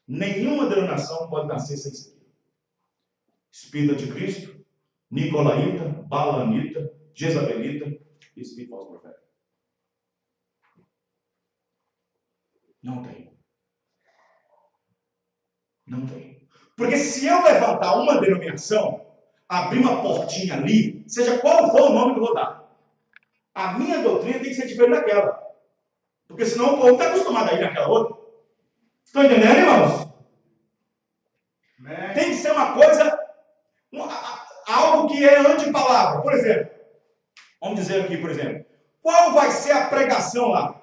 Nenhuma denominação pode nascer sem isso aqui. Espírito anticristo, nicolaíta, balanita, jezabelita e espírito falso profeta. Não tem. Não tem. Porque se eu levantar uma denominação, abrir uma portinha ali, seja qual for o nome que eu vou dar, a minha doutrina tem que ser diferente daquela. Porque senão o povo está acostumado a ir naquela outra. Estão entendendo, irmãos? Tem que ser uma coisa, algo que é antipalavra. Por exemplo, vamos dizer aqui, por exemplo, qual vai ser a pregação lá?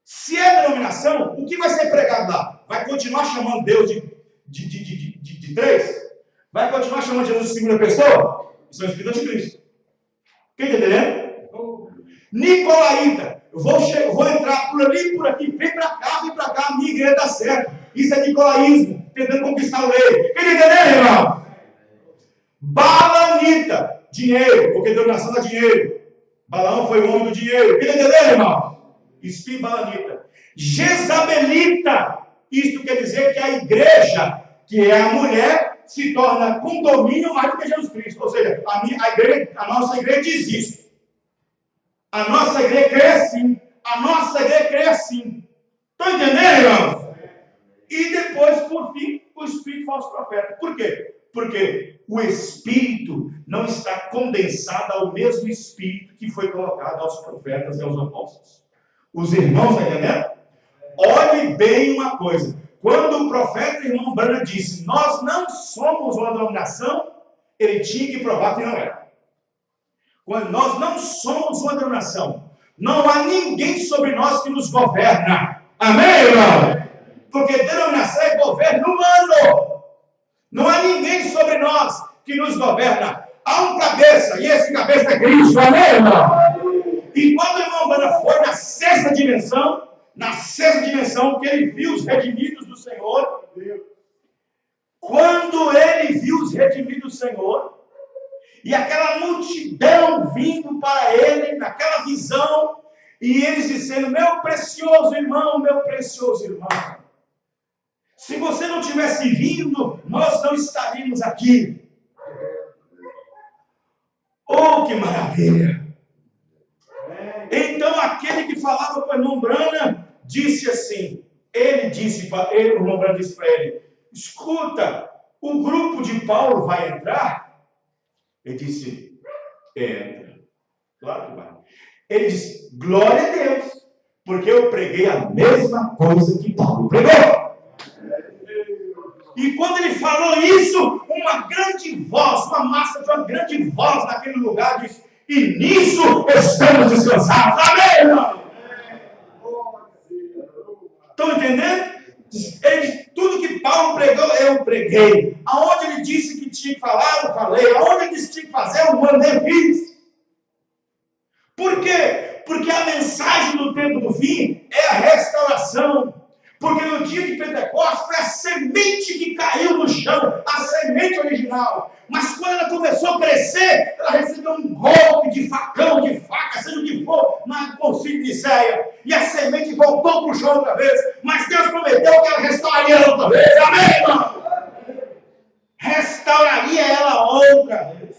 Se é denominação, o que vai ser pregado lá? Vai continuar chamando Deus de três? Vai continuar chamando Jesus de segunda pessoa? Isso é o Espírito Anticristo. Quem está entendendo? Nicolaíta. Vou entrar por ali, por aqui, vem para cá, a minha igreja está certa. Isso é nicolaísmo, tentando conquistar o rei. Quem está entendendo, irmão? Balanita. Dinheiro, porque denominação dá dinheiro. Balaão foi o homem do dinheiro. Quem está entendendo, irmão? Espírito balanita. Jezabelita. Isto quer dizer que a igreja, que é a mulher, se torna com domínio mais do que Jesus Cristo. Ou seja, a nossa igreja diz isso. A nossa igreja crê assim. A nossa igreja crê assim. Estão entendendo, irmãos? E depois, por fim, o espírito falso profeta. Por quê? Porque o espírito não está condensado ao mesmo espírito que foi colocado aos profetas e aos apóstolos. Os irmãos, estão entendendo? Olhe bem uma coisa. Quando o profeta irmão Branham disse, nós não somos uma denominação, ele tinha que provar que não era. Quando nós não somos uma denominação, não há ninguém sobre nós que nos governa. Amém, irmão? Porque denominação é governo humano. Não há ninguém sobre nós que nos governa. Há um cabeça, e esse cabeça é Cristo. Amém, irmão? E quando o irmão Branham foi na sexta dimensão, que ele viu os redimidos do Senhor, quando ele viu os redimidos do Senhor, e aquela multidão vindo para ele, naquela visão, e eles dizendo, meu precioso irmão, se você não tivesse vindo, nós não estaríamos aqui. Oh, que maravilha! Então, aquele que falava com o irmão Branham, disse assim, o irmão Branham disse para ele, escuta, o grupo de Paulo vai entrar? Ele disse, entra. Claro que vai. Ele disse, glória a Deus, porque eu preguei a mesma coisa que Paulo pregou. E quando ele falou isso, uma grande voz, uma massa de uma grande voz naquele lugar disse, e nisso estamos descansados. Amém, irmão? Estão entendendo? Tudo que Paulo pregou, eu preguei. Aonde ele disse que tinha que falar, eu falei. Aonde ele disse que tinha que fazer, eu mandei, fiz. Por quê? Porque a mensagem do tempo do fim é a restauração. Porque no dia de Pentecostes foi a semente que caiu no chão, a semente original. Mas quando ela começou a crescer, ela recebeu um golpe de facão, de faca, seja o que for, na concílio de Nicéia. E a semente voltou para o chão outra vez. Mas Deus prometeu que ela restauraria ela outra vez. Amém, irmão? Restauraria ela outra vez.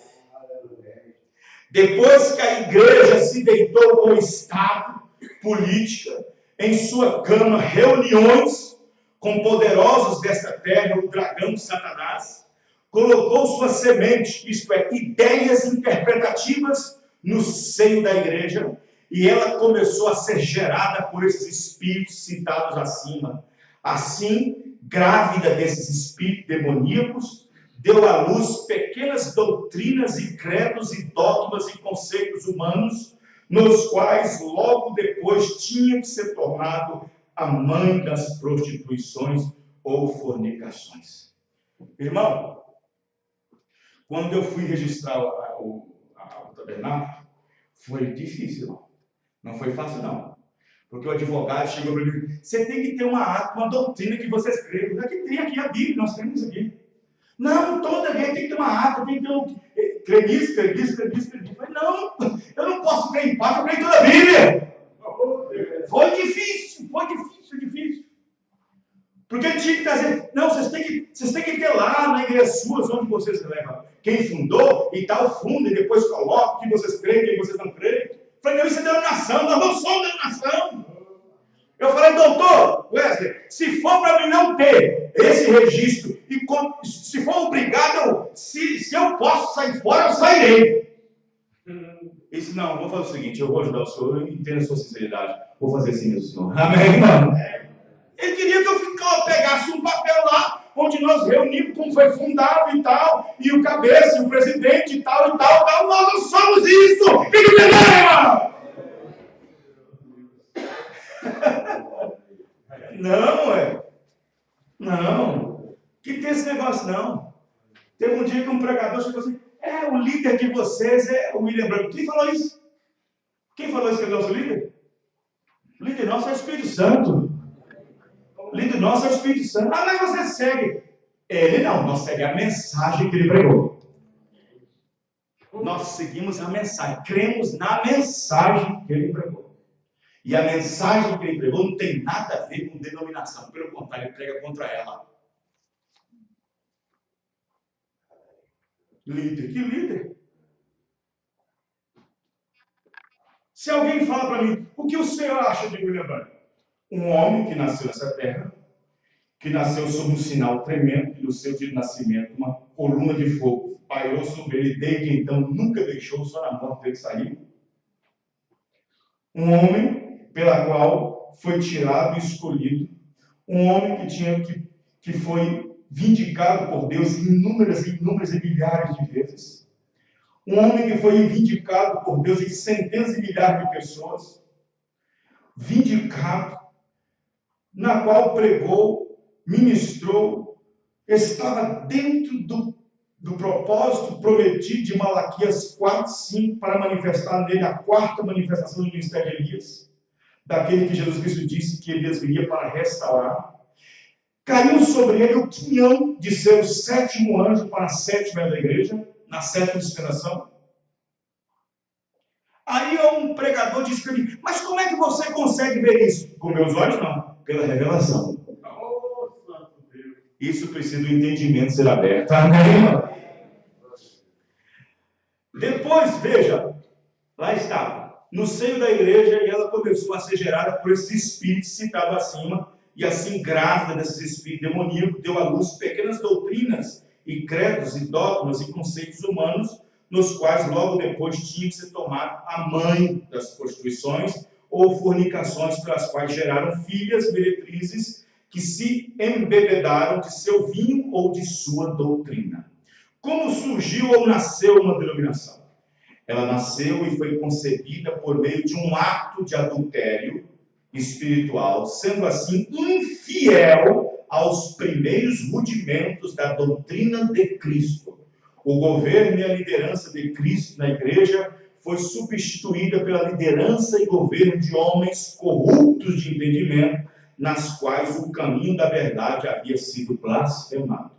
Depois que a igreja se deitou com o Estado, política, em sua cama, reuniões com poderosos desta terra, o dragão de Satanás, colocou sua semente, isto é, ideias interpretativas no seio da igreja, e ela começou a ser gerada por esses espíritos citados acima. Assim, grávida desses espíritos demoníacos, deu à luz pequenas doutrinas e credos e dogmas e conceitos humanos, nos quais logo depois tinha que ser tornado a mãe das prostituições ou fornicações. Irmão, quando eu fui registrar o tabernáculo, foi difícil, irmão. Não foi fácil, não. Porque o advogado chegou para mim: você tem que ter uma doutrina que você escreve. Aqui tem a Bíblia, nós temos aqui. Não, toda vez tem que ter uma ata, tem que ter um... Crê nisso. Eu falei: não, eu não posso crer em parte, eu creio em toda a Bíblia. Foi difícil. Porque ele tinha que trazer... Não, vocês têm que ter lá na igreja suas, onde vocês levam quem fundou e tal, funda, e depois coloca o que vocês creem, quem vocês não creem. Eu falei: não, isso é denominação, nós não somos denominação. Eu falei: doutor Wesley, se for para mim não ter esse registro, e se for obrigado, se eu posso sair fora, eu sairei. Ele disse: não, vou fazer o seguinte, eu vou ajudar o senhor, eu entendo a sua sinceridade, vou fazer assim mesmo, senhor. Amém, irmão? Ele queria que eu pegasse um papel lá, onde nós reunimos como foi fundado e tal, e o cabeça, e o presidente e tal, nós não somos isso! Fique melhor, irmão! Não, que tem esse negócio não. Teve um dia que um pregador chegou assim: o líder de vocês é o William Branco. Quem falou isso? Que é o nosso líder? O líder nosso é o Espírito Santo. O líder nosso é o Espírito Santo. Mas você segue. Ele não, nós seguimos a mensagem que ele pregou. Nós seguimos a mensagem, cremos na mensagem que ele pregou. E a mensagem que ele pregou não tem nada a ver com denominação. Pelo contrário, ele prega contra ela. Líder, que líder? Se alguém fala para mim: o que o senhor acha de William Branco? Um homem que nasceu nessa terra, que nasceu sob um sinal tremendo, que no seu dia de nascimento uma coluna de fogo pairou sobre ele, desde então nunca deixou, só na morte dele saiu. Um homem pela qual foi tirado e escolhido, um homem que foi vindicado por Deus inúmeras e milhares de vezes, um homem que foi vindicado por Deus em centenas e milhares de pessoas, vindicado, na qual pregou, ministrou, estava dentro do propósito prometido de Malaquias 4:5 para manifestar nele a quarta manifestação do ministério de Elias, daquele que Jesus Cristo disse que Elias viria para restaurar. Caiu sobre ele o quinhão de ser o sétimo anjo para a sétima da igreja, na sétima dispensação. Aí um pregador disse para mim: mas como é que você consegue ver isso? Com meus olhos não, pela revelação. Isso precisa do entendimento ser aberto. Amém? Depois, veja, lá estava, no seio da igreja, e ela começou a ser gerada por esses espíritos citados acima, e assim, grávida desses espíritos demoníacos, deu à luz pequenas doutrinas e credos e dogmas e conceitos humanos, nos quais logo depois tinha que ser tomada a mãe das prostituições ou fornicações, pelas quais geraram filhas meretrizes que se embebedaram de seu vinho ou de sua doutrina. Como surgiu ou nasceu uma denominação? Ela nasceu e foi concebida por meio de um ato de adultério espiritual, sendo assim infiel aos primeiros rudimentos da doutrina de Cristo. O governo e a liderança de Cristo na igreja foi substituída pela liderança e governo de homens corruptos de entendimento, nas quais o caminho da verdade havia sido blasfemado.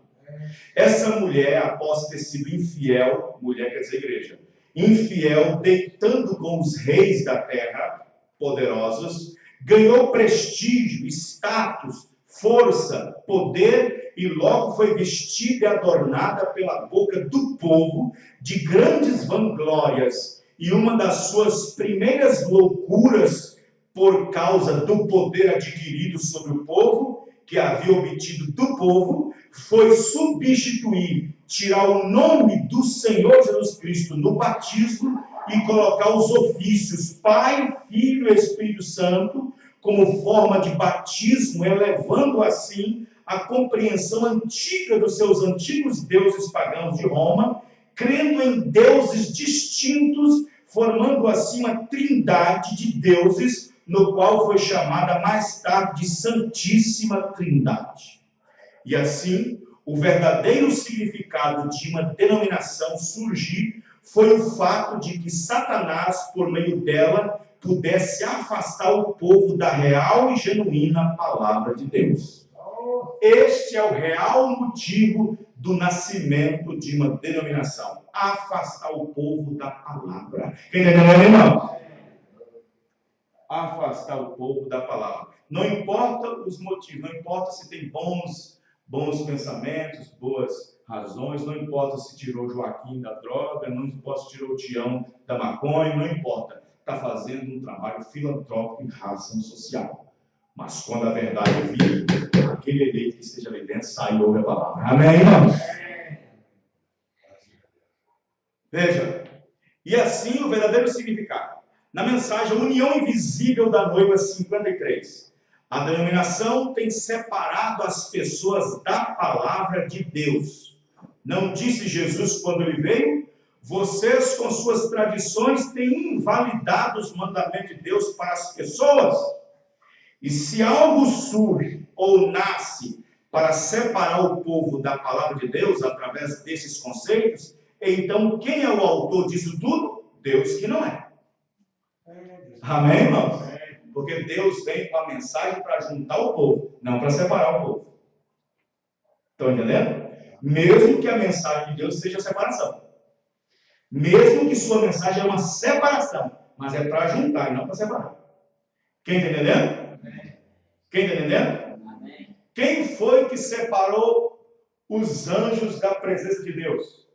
Essa mulher, após ter sido infiel, mulher quer dizer igreja, infiel, deitando com os reis da terra, poderosos, ganhou prestígio, status, força, poder e logo foi vestida e adornada pela boca do povo de grandes vanglórias. E uma das suas primeiras loucuras, por causa do poder adquirido sobre o povo, que havia obtido do povo, foi substituir, tirar o nome do Senhor Jesus Cristo no batismo e colocar os ofícios Pai, Filho e Espírito Santo como forma de batismo, elevando assim a compreensão antiga dos seus antigos deuses pagãos de Roma, crendo em deuses distintos, formando assim uma trindade de deuses, no qual foi chamada mais tarde de Santíssima Trindade. E assim, o verdadeiro significado de uma denominação surgir foi o fato de que Satanás, por meio dela, pudesse afastar o povo da real e genuína palavra de Deus. Este é o real motivo do nascimento de uma denominação: afastar o povo da palavra. Quem está entendendo, irmão? Afastar o povo da palavra. Não importa os motivos, não importa se tem bons pensamentos, boas razões, não importa se tirou Joaquim da droga, não importa se tirou o Tião da maconha, não importa. Está fazendo um trabalho filantrópico em razão social. Mas quando a verdade vir, aquele eleito que esteja ali dentro sai e ouve a palavra. Amém, irmãos? Veja, e assim o verdadeiro significado. Na mensagem União Invisível da Noiva 53, a denominação tem separado as pessoas da palavra de Deus. Não disse Jesus quando ele veio? Vocês, com suas tradições, têm invalidado os mandamentos de Deus para as pessoas. E se algo surge ou nasce para separar o povo da palavra de Deus através desses conceitos, então quem é o autor disso tudo? Deus que não é. Amém, irmãos? Porque Deus vem com a mensagem para juntar o povo, não para separar o povo. Estão entendendo? Mesmo que a mensagem de Deus seja separação. Mesmo que sua mensagem é uma separação, mas é para juntar e não para separar. Quem está entendendo? Quem está entendendo? Amém. Quem foi que separou os anjos da presença de Deus?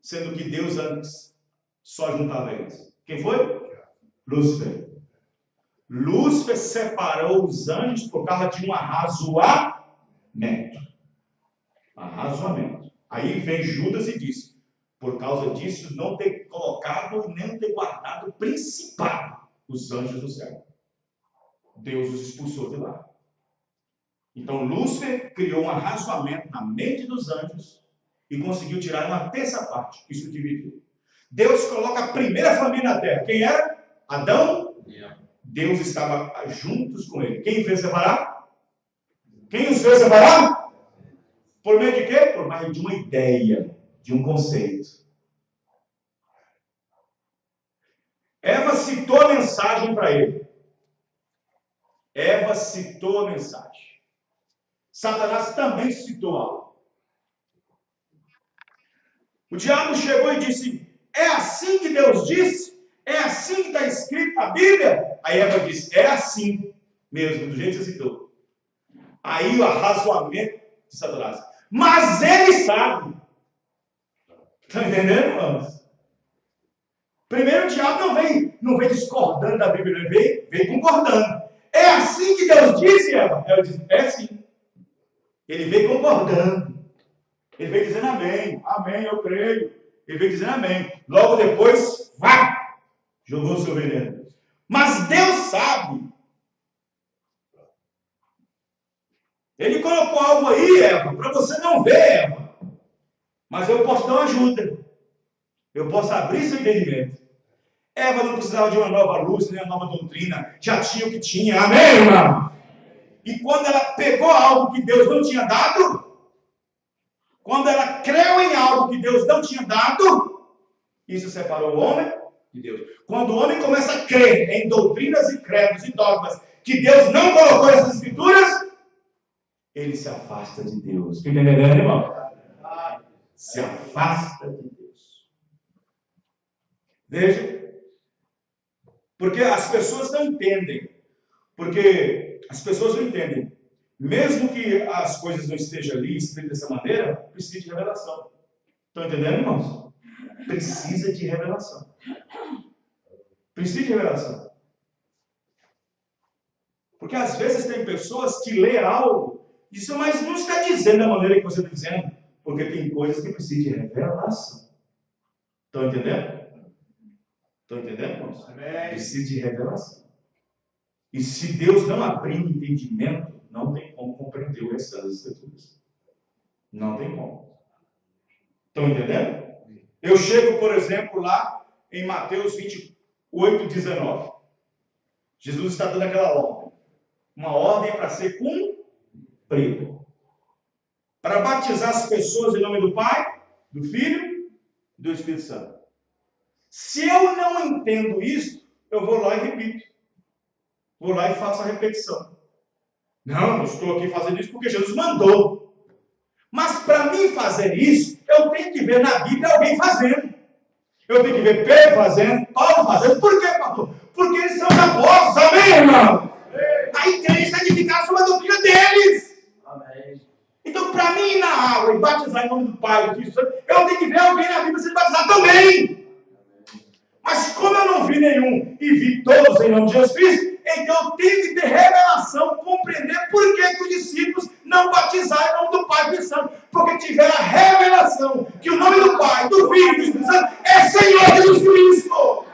Sendo que Deus antes só juntava eles. Quem foi? Lúcifer. Lúcifer separou os anjos por causa de um arrazoamento. Arrazoamento. Aí vem Judas e diz: por causa disso, não ter colocado e nem ter guardado o principado, os anjos do céu. Deus os expulsou de lá. Então Lúcifer criou um arrazoamento na mente dos anjos e conseguiu tirar uma terça parte. Isso dividiu. Deus coloca a primeira família na terra. Quem era? Adão? Deus estava juntos com ele. Quem fez separar? Quem os fez separar? Por meio de quê? Por meio de uma ideia, de um conceito. Eva citou a mensagem para ele. Eva citou a mensagem. Satanás também citou algo. O diabo chegou e disse: é assim que Deus disse? É assim que está escrito na Bíblia? Aí Eva disse: é assim mesmo, do jeito que você citou. Aí o arrazoamento de Satanás: mas ele sabe. Estão entendendo, irmãos? Primeiro o diabo não vem discordando da Bíblia, ele veio concordando. É assim que Deus disse, Eva? Ela disse: é sim. Ele veio concordando. Ele veio dizendo amém. Amém, eu creio. Ele veio dizendo amém. Logo depois, vá! Jogou o seu veneno. Mas Deus sabe. Ele colocou algo aí, Eva, para você não ver, Eva. Mas eu posso dar uma ajuda. Eu posso abrir seu entendimento. Eva não precisava de uma nova luz, nem uma nova doutrina. Já tinha o que tinha. Amém, irmão? E quando ela pegou algo que Deus não tinha dado, quando ela creu em algo que Deus não tinha dado, isso separou o homem de Deus. Quando o homem começa a crer em doutrinas e credos e dogmas que Deus não colocou essas escrituras, ele se afasta de Deus. Está entendendo, irmão? Se afasta de Deus. Veja, porque as pessoas não entendem. Mesmo que as coisas não estejam ali escritas dessa maneira, precisa de revelação. Estão entendendo, irmãos? Precisa de revelação. Precisa de revelação. Porque às vezes tem pessoas que lê algo e dizem, mas não está dizendo da maneira que você está dizendo. Porque tem coisas que precisam de revelação. Estão entendendo? Estão entendendo, irmãos? Precisa de revelação. E se Deus não abrir o entendimento, não tem como compreender o restante das escrituras. Não tem como. Estão entendendo? Eu chego, por exemplo, lá em Mateus 28, 19. Jesus está dando aquela ordem. Uma ordem para ser cumprida. Para batizar as pessoas em nome do Pai, do Filho e do Espírito Santo. Se eu não entendo isso, eu vou lá e repito. Vou lá e faço a repetição. Não estou aqui fazendo isso porque Jesus mandou. Mas para mim fazer isso, eu tenho que ver na Bíblia alguém fazendo. Eu tenho que ver Pedro fazendo, Paulo fazendo. Por quê, pastor? Porque eles são apóstolos, amém, irmão? A igreja está edificada sobre a doutrina deles. Amém. Então, para mim ir na água e batizar em nome do Pai, do Filho, eu tenho que ver alguém na Bíblia sendo batizado também. Mas como eu não vi nenhum e vi todos em nome de Jesus Cristo, então eu tenho que ter revelação, compreender por que os discípulos não batizaram em nome do Pai e do Espírito Santo. Porque tiveram a revelação que o nome do Pai, do Filho e do Espírito Santo é Senhor Jesus Cristo.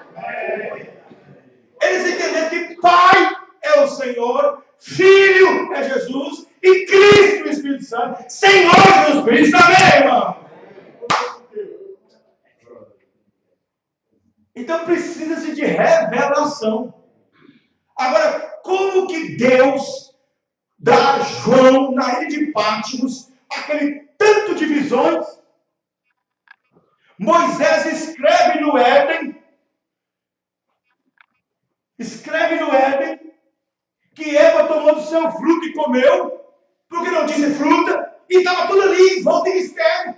Eles entenderam que Pai é o Senhor, Filho é Jesus e Cristo, o Espírito Santo, Senhor Jesus Cristo. Amém, irmão? Então precisa-se de revelação. Agora, como que Deus dá a João, na ilha de Patmos, aquele tanto de visões? Moisés escreve no Éden, que Eva tomou do seu fruto e comeu, porque não disse fruta, e estava tudo ali em volta em mistério.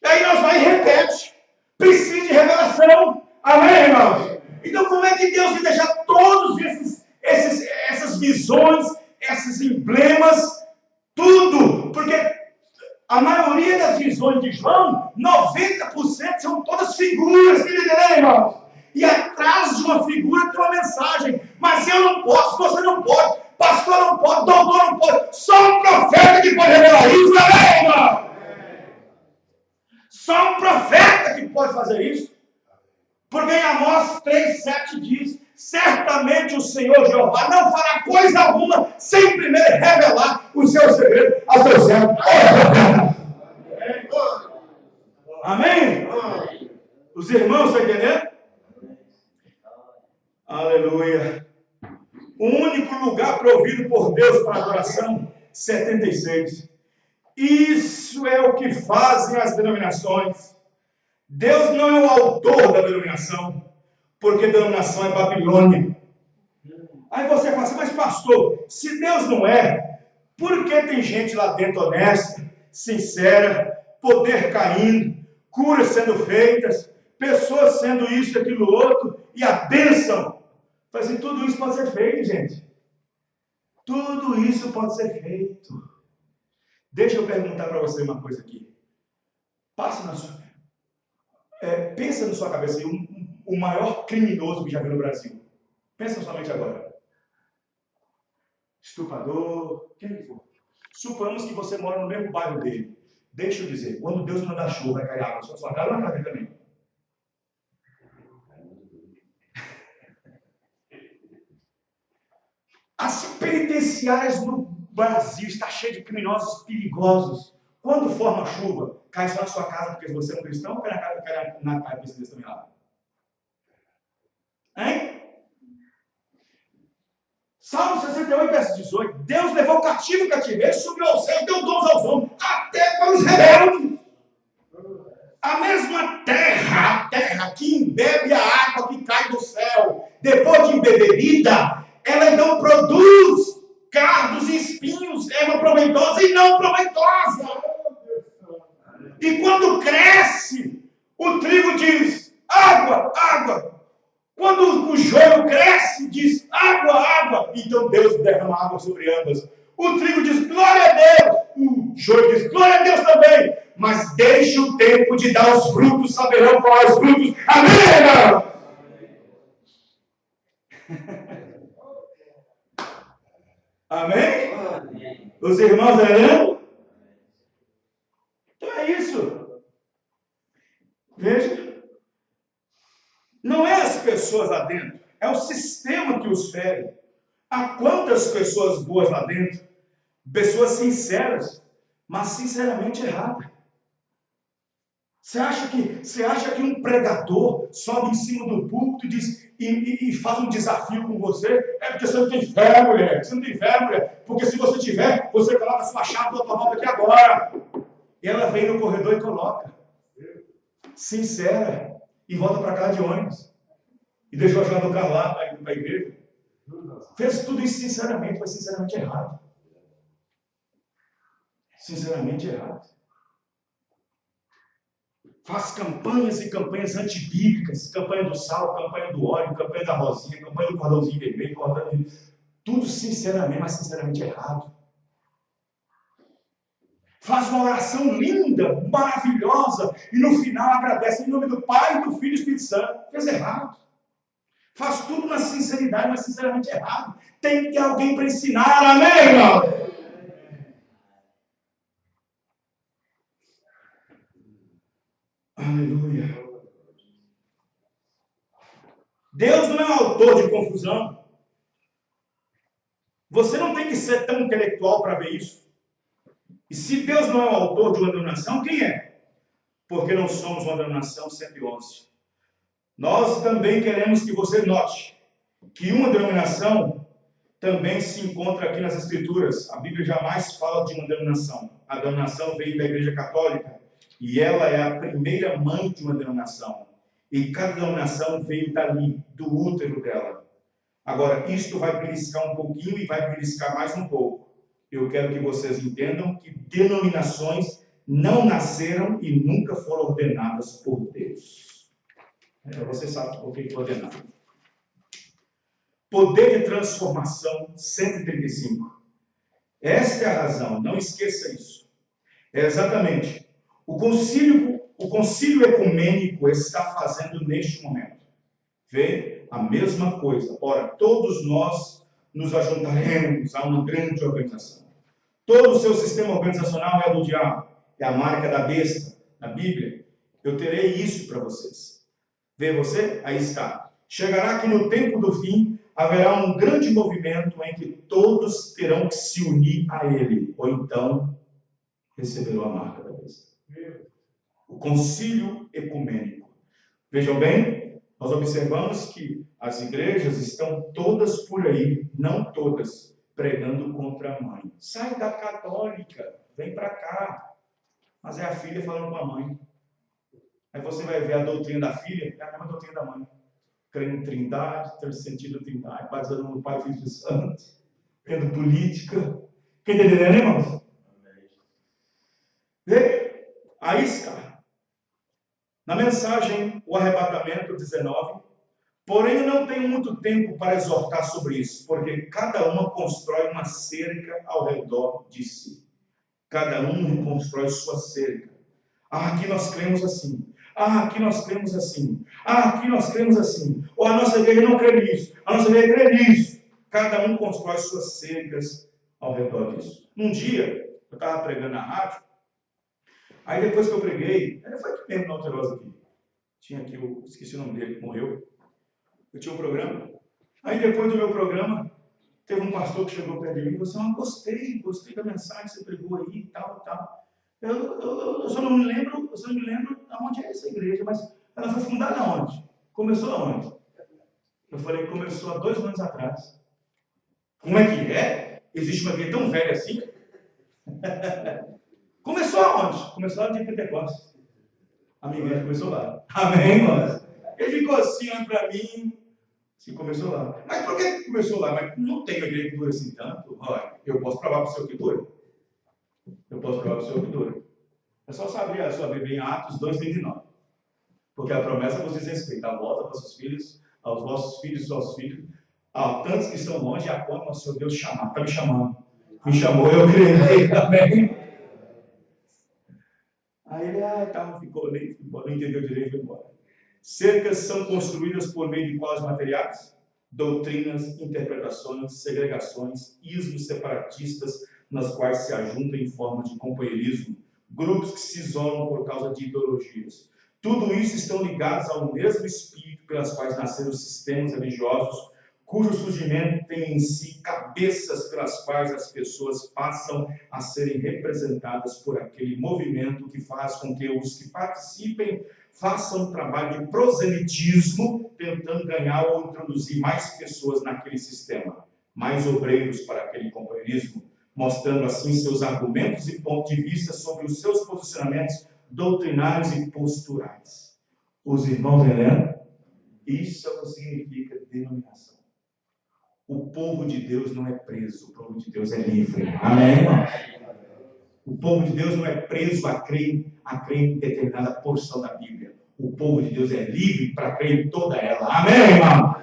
E aí nós vai e repete. Precisa de revelação. Amém, irmãos? Então, como é que Deus vai deixar todos essas visões, esses emblemas, tudo? Porque a maioria das visões de João, 90% são todas figuras, entendeu, irmãos? E atrás de uma figura tem uma mensagem. Mas eu não posso, você não pode, pastor não pode, doutor não pode. Só um profeta que pode revelar isso, amém, irmão? Só um profeta que pode fazer isso. Porque em Amós 3:7 diz: certamente o Senhor Jeová não fará coisa alguma sem primeiro revelar os seus segredos aos seus servos. Amém? Os irmãos estão entendendo? Aleluia. O único lugar provido por Deus para adoração, 76. Isso é o que fazem as denominações. Deus não é o autor da denominação, porque denominação é Babilônia. Aí você fala assim, mas pastor, se Deus não é, por que tem gente lá dentro honesta, sincera, poder caindo, curas sendo feitas, pessoas sendo isso, aquilo, outro, e a bênção? Mas assim, tudo isso pode ser feito, gente. Tudo isso pode ser feito. Deixa eu perguntar para você uma coisa aqui. Pensa na sua cabeça aí, o maior criminoso que já viu no Brasil. Pensa na sua mente agora. Estuprador, quem que for. Suponhamos que você mora no mesmo bairro dele. Deixa eu dizer, quando Deus mandar chuva, vai cair água na sua casa, vai cair também. As penitenciárias no Brasil estão cheias de criminosos perigosos. Quando forma a chuva, cai só na sua casa porque você é um cristão ou cai na cabeça deles também lá? Hein? Salmo 68, verso 18. Deus levou cativo o cativeiro, subiu ao céu e deu dons aos homens, até para os rebeldes. A mesma terra, a terra que embebe a água que cai do céu, depois de embebida, ela então produz cardos e espinhos, erva proveitosa e não proveitosa. E quando cresce, o trigo diz, água, água. Quando o joio cresce, diz, água, água. Então Deus derrama água sobre ambas. O trigo diz, glória a Deus. O joio diz, glória a Deus também. Mas deixe o tempo de dar os frutos, saberão qual os frutos. Amém, amém? Os irmãos verão? Então é isso. Veja. Não é as pessoas lá dentro, é o sistema que os fere. Há quantas pessoas boas lá dentro? Pessoas sinceras, mas sinceramente erradas. Você acha que um pregador sobe em cima do púlpito e faz um desafio com você? É porque você não tem fé, mulher. Você não tem fé, mulher. Porque se você tiver, você coloca a sua chave do automóvel aqui agora. E ela vem no corredor e coloca. Sincera. E volta para casa de ônibus. E deixou a chave do carro lá para ir para a igreja. Fez tudo isso sinceramente, mas sinceramente errado. Sinceramente errado. Faz campanhas e campanhas antibíblicas, campanha do sal, campanha do óleo, campanha da rosinha, campanha do cordãozinho vermelho, tudo sinceramente, mas sinceramente errado. Faz uma oração linda, maravilhosa, e no final agradece em nome do Pai, do Filho e do Espírito Santo. Fez errado. Faz tudo na sinceridade, mas sinceramente errado. Tem que ter alguém para ensinar, amém, irmão? Aleluia. Deus não é autor de confusão. Você não tem que ser tão intelectual para ver isso. E se Deus não é o autor de uma denominação, quem é? Porque não somos uma denominação 111. Nós também queremos que você note que uma denominação também se encontra aqui nas Escrituras. A Bíblia jamais fala de uma denominação. A denominação veio da Igreja Católica e ela é a primeira mãe de uma denominação. E cada denominação veio dali, do útero dela. Agora, isto vai beliscar um pouquinho e vai beliscar mais um pouco. Eu quero que vocês entendam que denominações não nasceram e nunca foram ordenadas por Deus. Você sabe por que foi ordenado. Poder de transformação 135. Esta é a razão, não esqueça isso. É exatamente o concílio ecumênico está fazendo neste momento. Vê a mesma coisa. Ora, todos nós nos ajuntaremos a uma grande organização. Todo o seu sistema organizacional é do diabo, é a marca da besta, na Bíblia. Eu terei isso para vocês. Vê você? Aí está. Chegará que no tempo do fim haverá um grande movimento em que todos terão que se unir a ele, ou então receberão a marca da besta. O concílio ecumênico. Vejam bem, nós observamos que as igrejas estão todas por aí, não todas, pregando contra a mãe. Sai da católica, vem para cá. Mas é a filha falando com a mãe. Aí você vai ver a doutrina da filha, é a mesma doutrina da mãe. Crendo em trindade, ter sentido trindade, baseado no Pai, Filho e Santo, tendo política. Quem está entendendo, irmãos? Vê? Aí está. Na mensagem, o arrebatamento 19, porém eu não tenho muito tempo para exortar sobre isso, porque cada uma constrói uma cerca ao redor de si. Cada um constrói sua cerca. Ah, aqui nós cremos assim. Ah, aqui nós cremos assim. Ah, aqui nós cremos assim. Ou a nossa igreja não crê nisso. A nossa igreja crê nisso. Cada um constrói suas cercas ao redor disso. Um dia, eu estava pregando na rádio. Aí depois que eu preguei, foi aqui mesmo na Alterosa aqui. Tinha aqui, eu esqueci o nome dele, morreu. Eu tinha um programa. Aí depois do meu programa, teve um pastor que chegou perto de mim e falou assim, gostei da mensagem que você pregou aí e tal, tal. Eu só não me lembro aonde é essa igreja, mas ela foi fundada aonde? Começou aonde? Eu falei, começou há 2 anos atrás. Como é que é? Existe uma igreja tão velha assim? Começou aonde? Começou lá de Pentecostes. A minha igreja começou lá. Amém, irmãos? Ele ficou assim, olhando para mim. Se começou lá. Mas por que começou lá? Mas não tem uma igreja que dura assim tanto. Olha, eu posso provar para o senhor que dura. Eu posso provar para o senhor que dura. É só abrir a sua Bíblia em Atos 2:29. Porque a promessa vos diz respeito à volta para seus filhos, aos vossos filhos e seus filhos, a tantos que estão longe, a quando o Senhor Deus chamar. Está me chamando. Me chamou, eu creio também. Aí ele, não ficou, nem não entendeu direito, foi embora. Cercas são construídas por meio de quais materiais? Doutrinas, interpretações, segregações, ismos separatistas, nas quais se ajuntam em forma de companheirismo, grupos que se isolam por causa de ideologias. Tudo isso estão ligados ao mesmo espírito pelas quais nasceram os sistemas religiosos, cujo surgimento tem em si cabeças pelas quais as pessoas passam a serem representadas por aquele movimento que faz com que os que participem façam um trabalho de proselitismo, tentando ganhar ou introduzir mais pessoas naquele sistema, mais obreiros para aquele companheirismo, mostrando assim seus argumentos e pontos de vista sobre os seus posicionamentos doutrinários e posturais. Os irmãos Helena, isso é o que significa denominação. O povo de Deus não é preso, o povo de Deus é livre. Amém, irmão? O povo de Deus não é preso a crer em determinada porção da Bíblia. O povo de Deus é livre para crer em toda ela. Amém, irmão?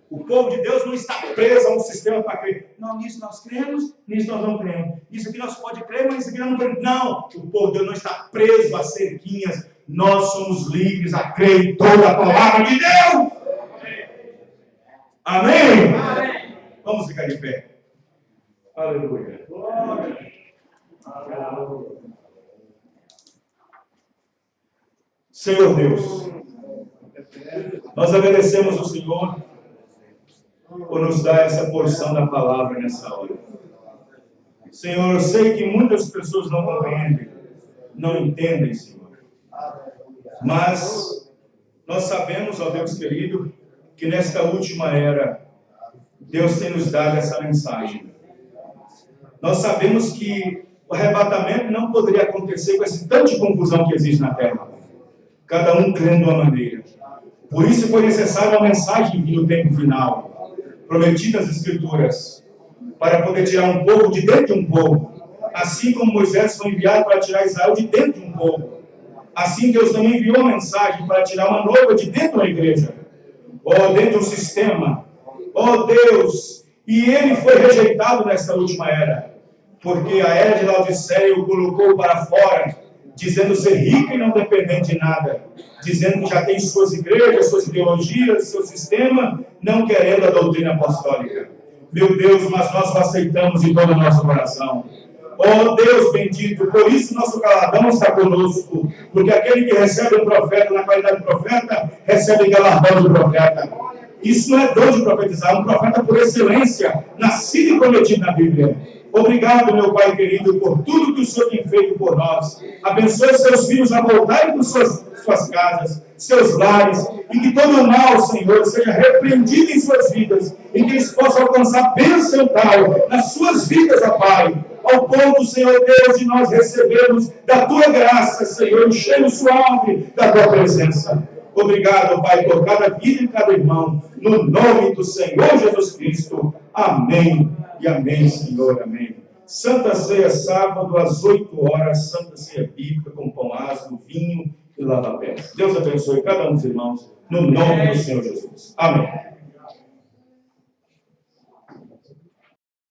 O povo de Deus não está preso a um sistema para crer. Não, nisso nós cremos, nisso nós não cremos. Isso aqui nós pode crer, mas isso aqui nós não cremos. Não, o povo de Deus não está preso a cerquinhas. Nós somos livres a crer em toda a palavra de Deus. Amém? Amém. Vamos ficar de pé. Aleluia. Senhor Deus, nós agradecemos ao Senhor por nos dar essa porção da palavra nessa hora. Senhor, eu sei que muitas pessoas não compreendem, não entendem, Senhor. Mas nós sabemos, ó Deus querido, que nesta última era, Deus tem nos dado essa mensagem. Nós sabemos que o arrebatamento não poderia acontecer com esse tanto de confusão que existe na terra. Cada um crendo de uma maneira. Por isso foi necessária uma mensagem no tempo final, prometida nas Escrituras, para poder tirar um povo de dentro de um povo. Assim como Moisés foi enviado para tirar Israel de dentro de um povo. Assim Deus também enviou uma mensagem para tirar uma noiva de dentro de uma igreja. Ou dentro de um sistema. Oh Deus! E ele foi rejeitado nessa última era. Porque a era de Laodiceia o colocou para fora, dizendo ser rico e não dependente de nada. Dizendo que já tem suas igrejas, suas ideologias, seu sistema, não querendo a doutrina apostólica. Meu Deus, mas nós o aceitamos em todo o nosso coração. Oh Deus bendito, por isso nosso galardão está conosco, porque aquele que recebe um profeta na qualidade de profeta, recebe galardão de profeta. Isso não é dom de profetizar, é um profeta por excelência, nascido e prometido na Bíblia. Obrigado, meu Pai querido, por tudo que o Senhor tem feito por nós. Abençoe seus filhos a voltarem para suas casas, seus lares, e que todo o mal, Senhor, seja repreendido em suas vidas, e que eles possam alcançar bênção tal nas suas vidas, ó Pai, ao ponto, Senhor Deus, de nós recebermos da Tua graça, Senhor, enchendo suave da Tua presença. Obrigado, Pai, por cada vida e cada irmão, no nome do Senhor Jesus Cristo. Amém e amém, Senhor, amém. Santa Ceia, sábado, às 8 horas, Santa Ceia Bíblica, com pão asmo, vinho e lava-pés. Deus abençoe cada um dos irmãos, no nome do Senhor Jesus. Amém.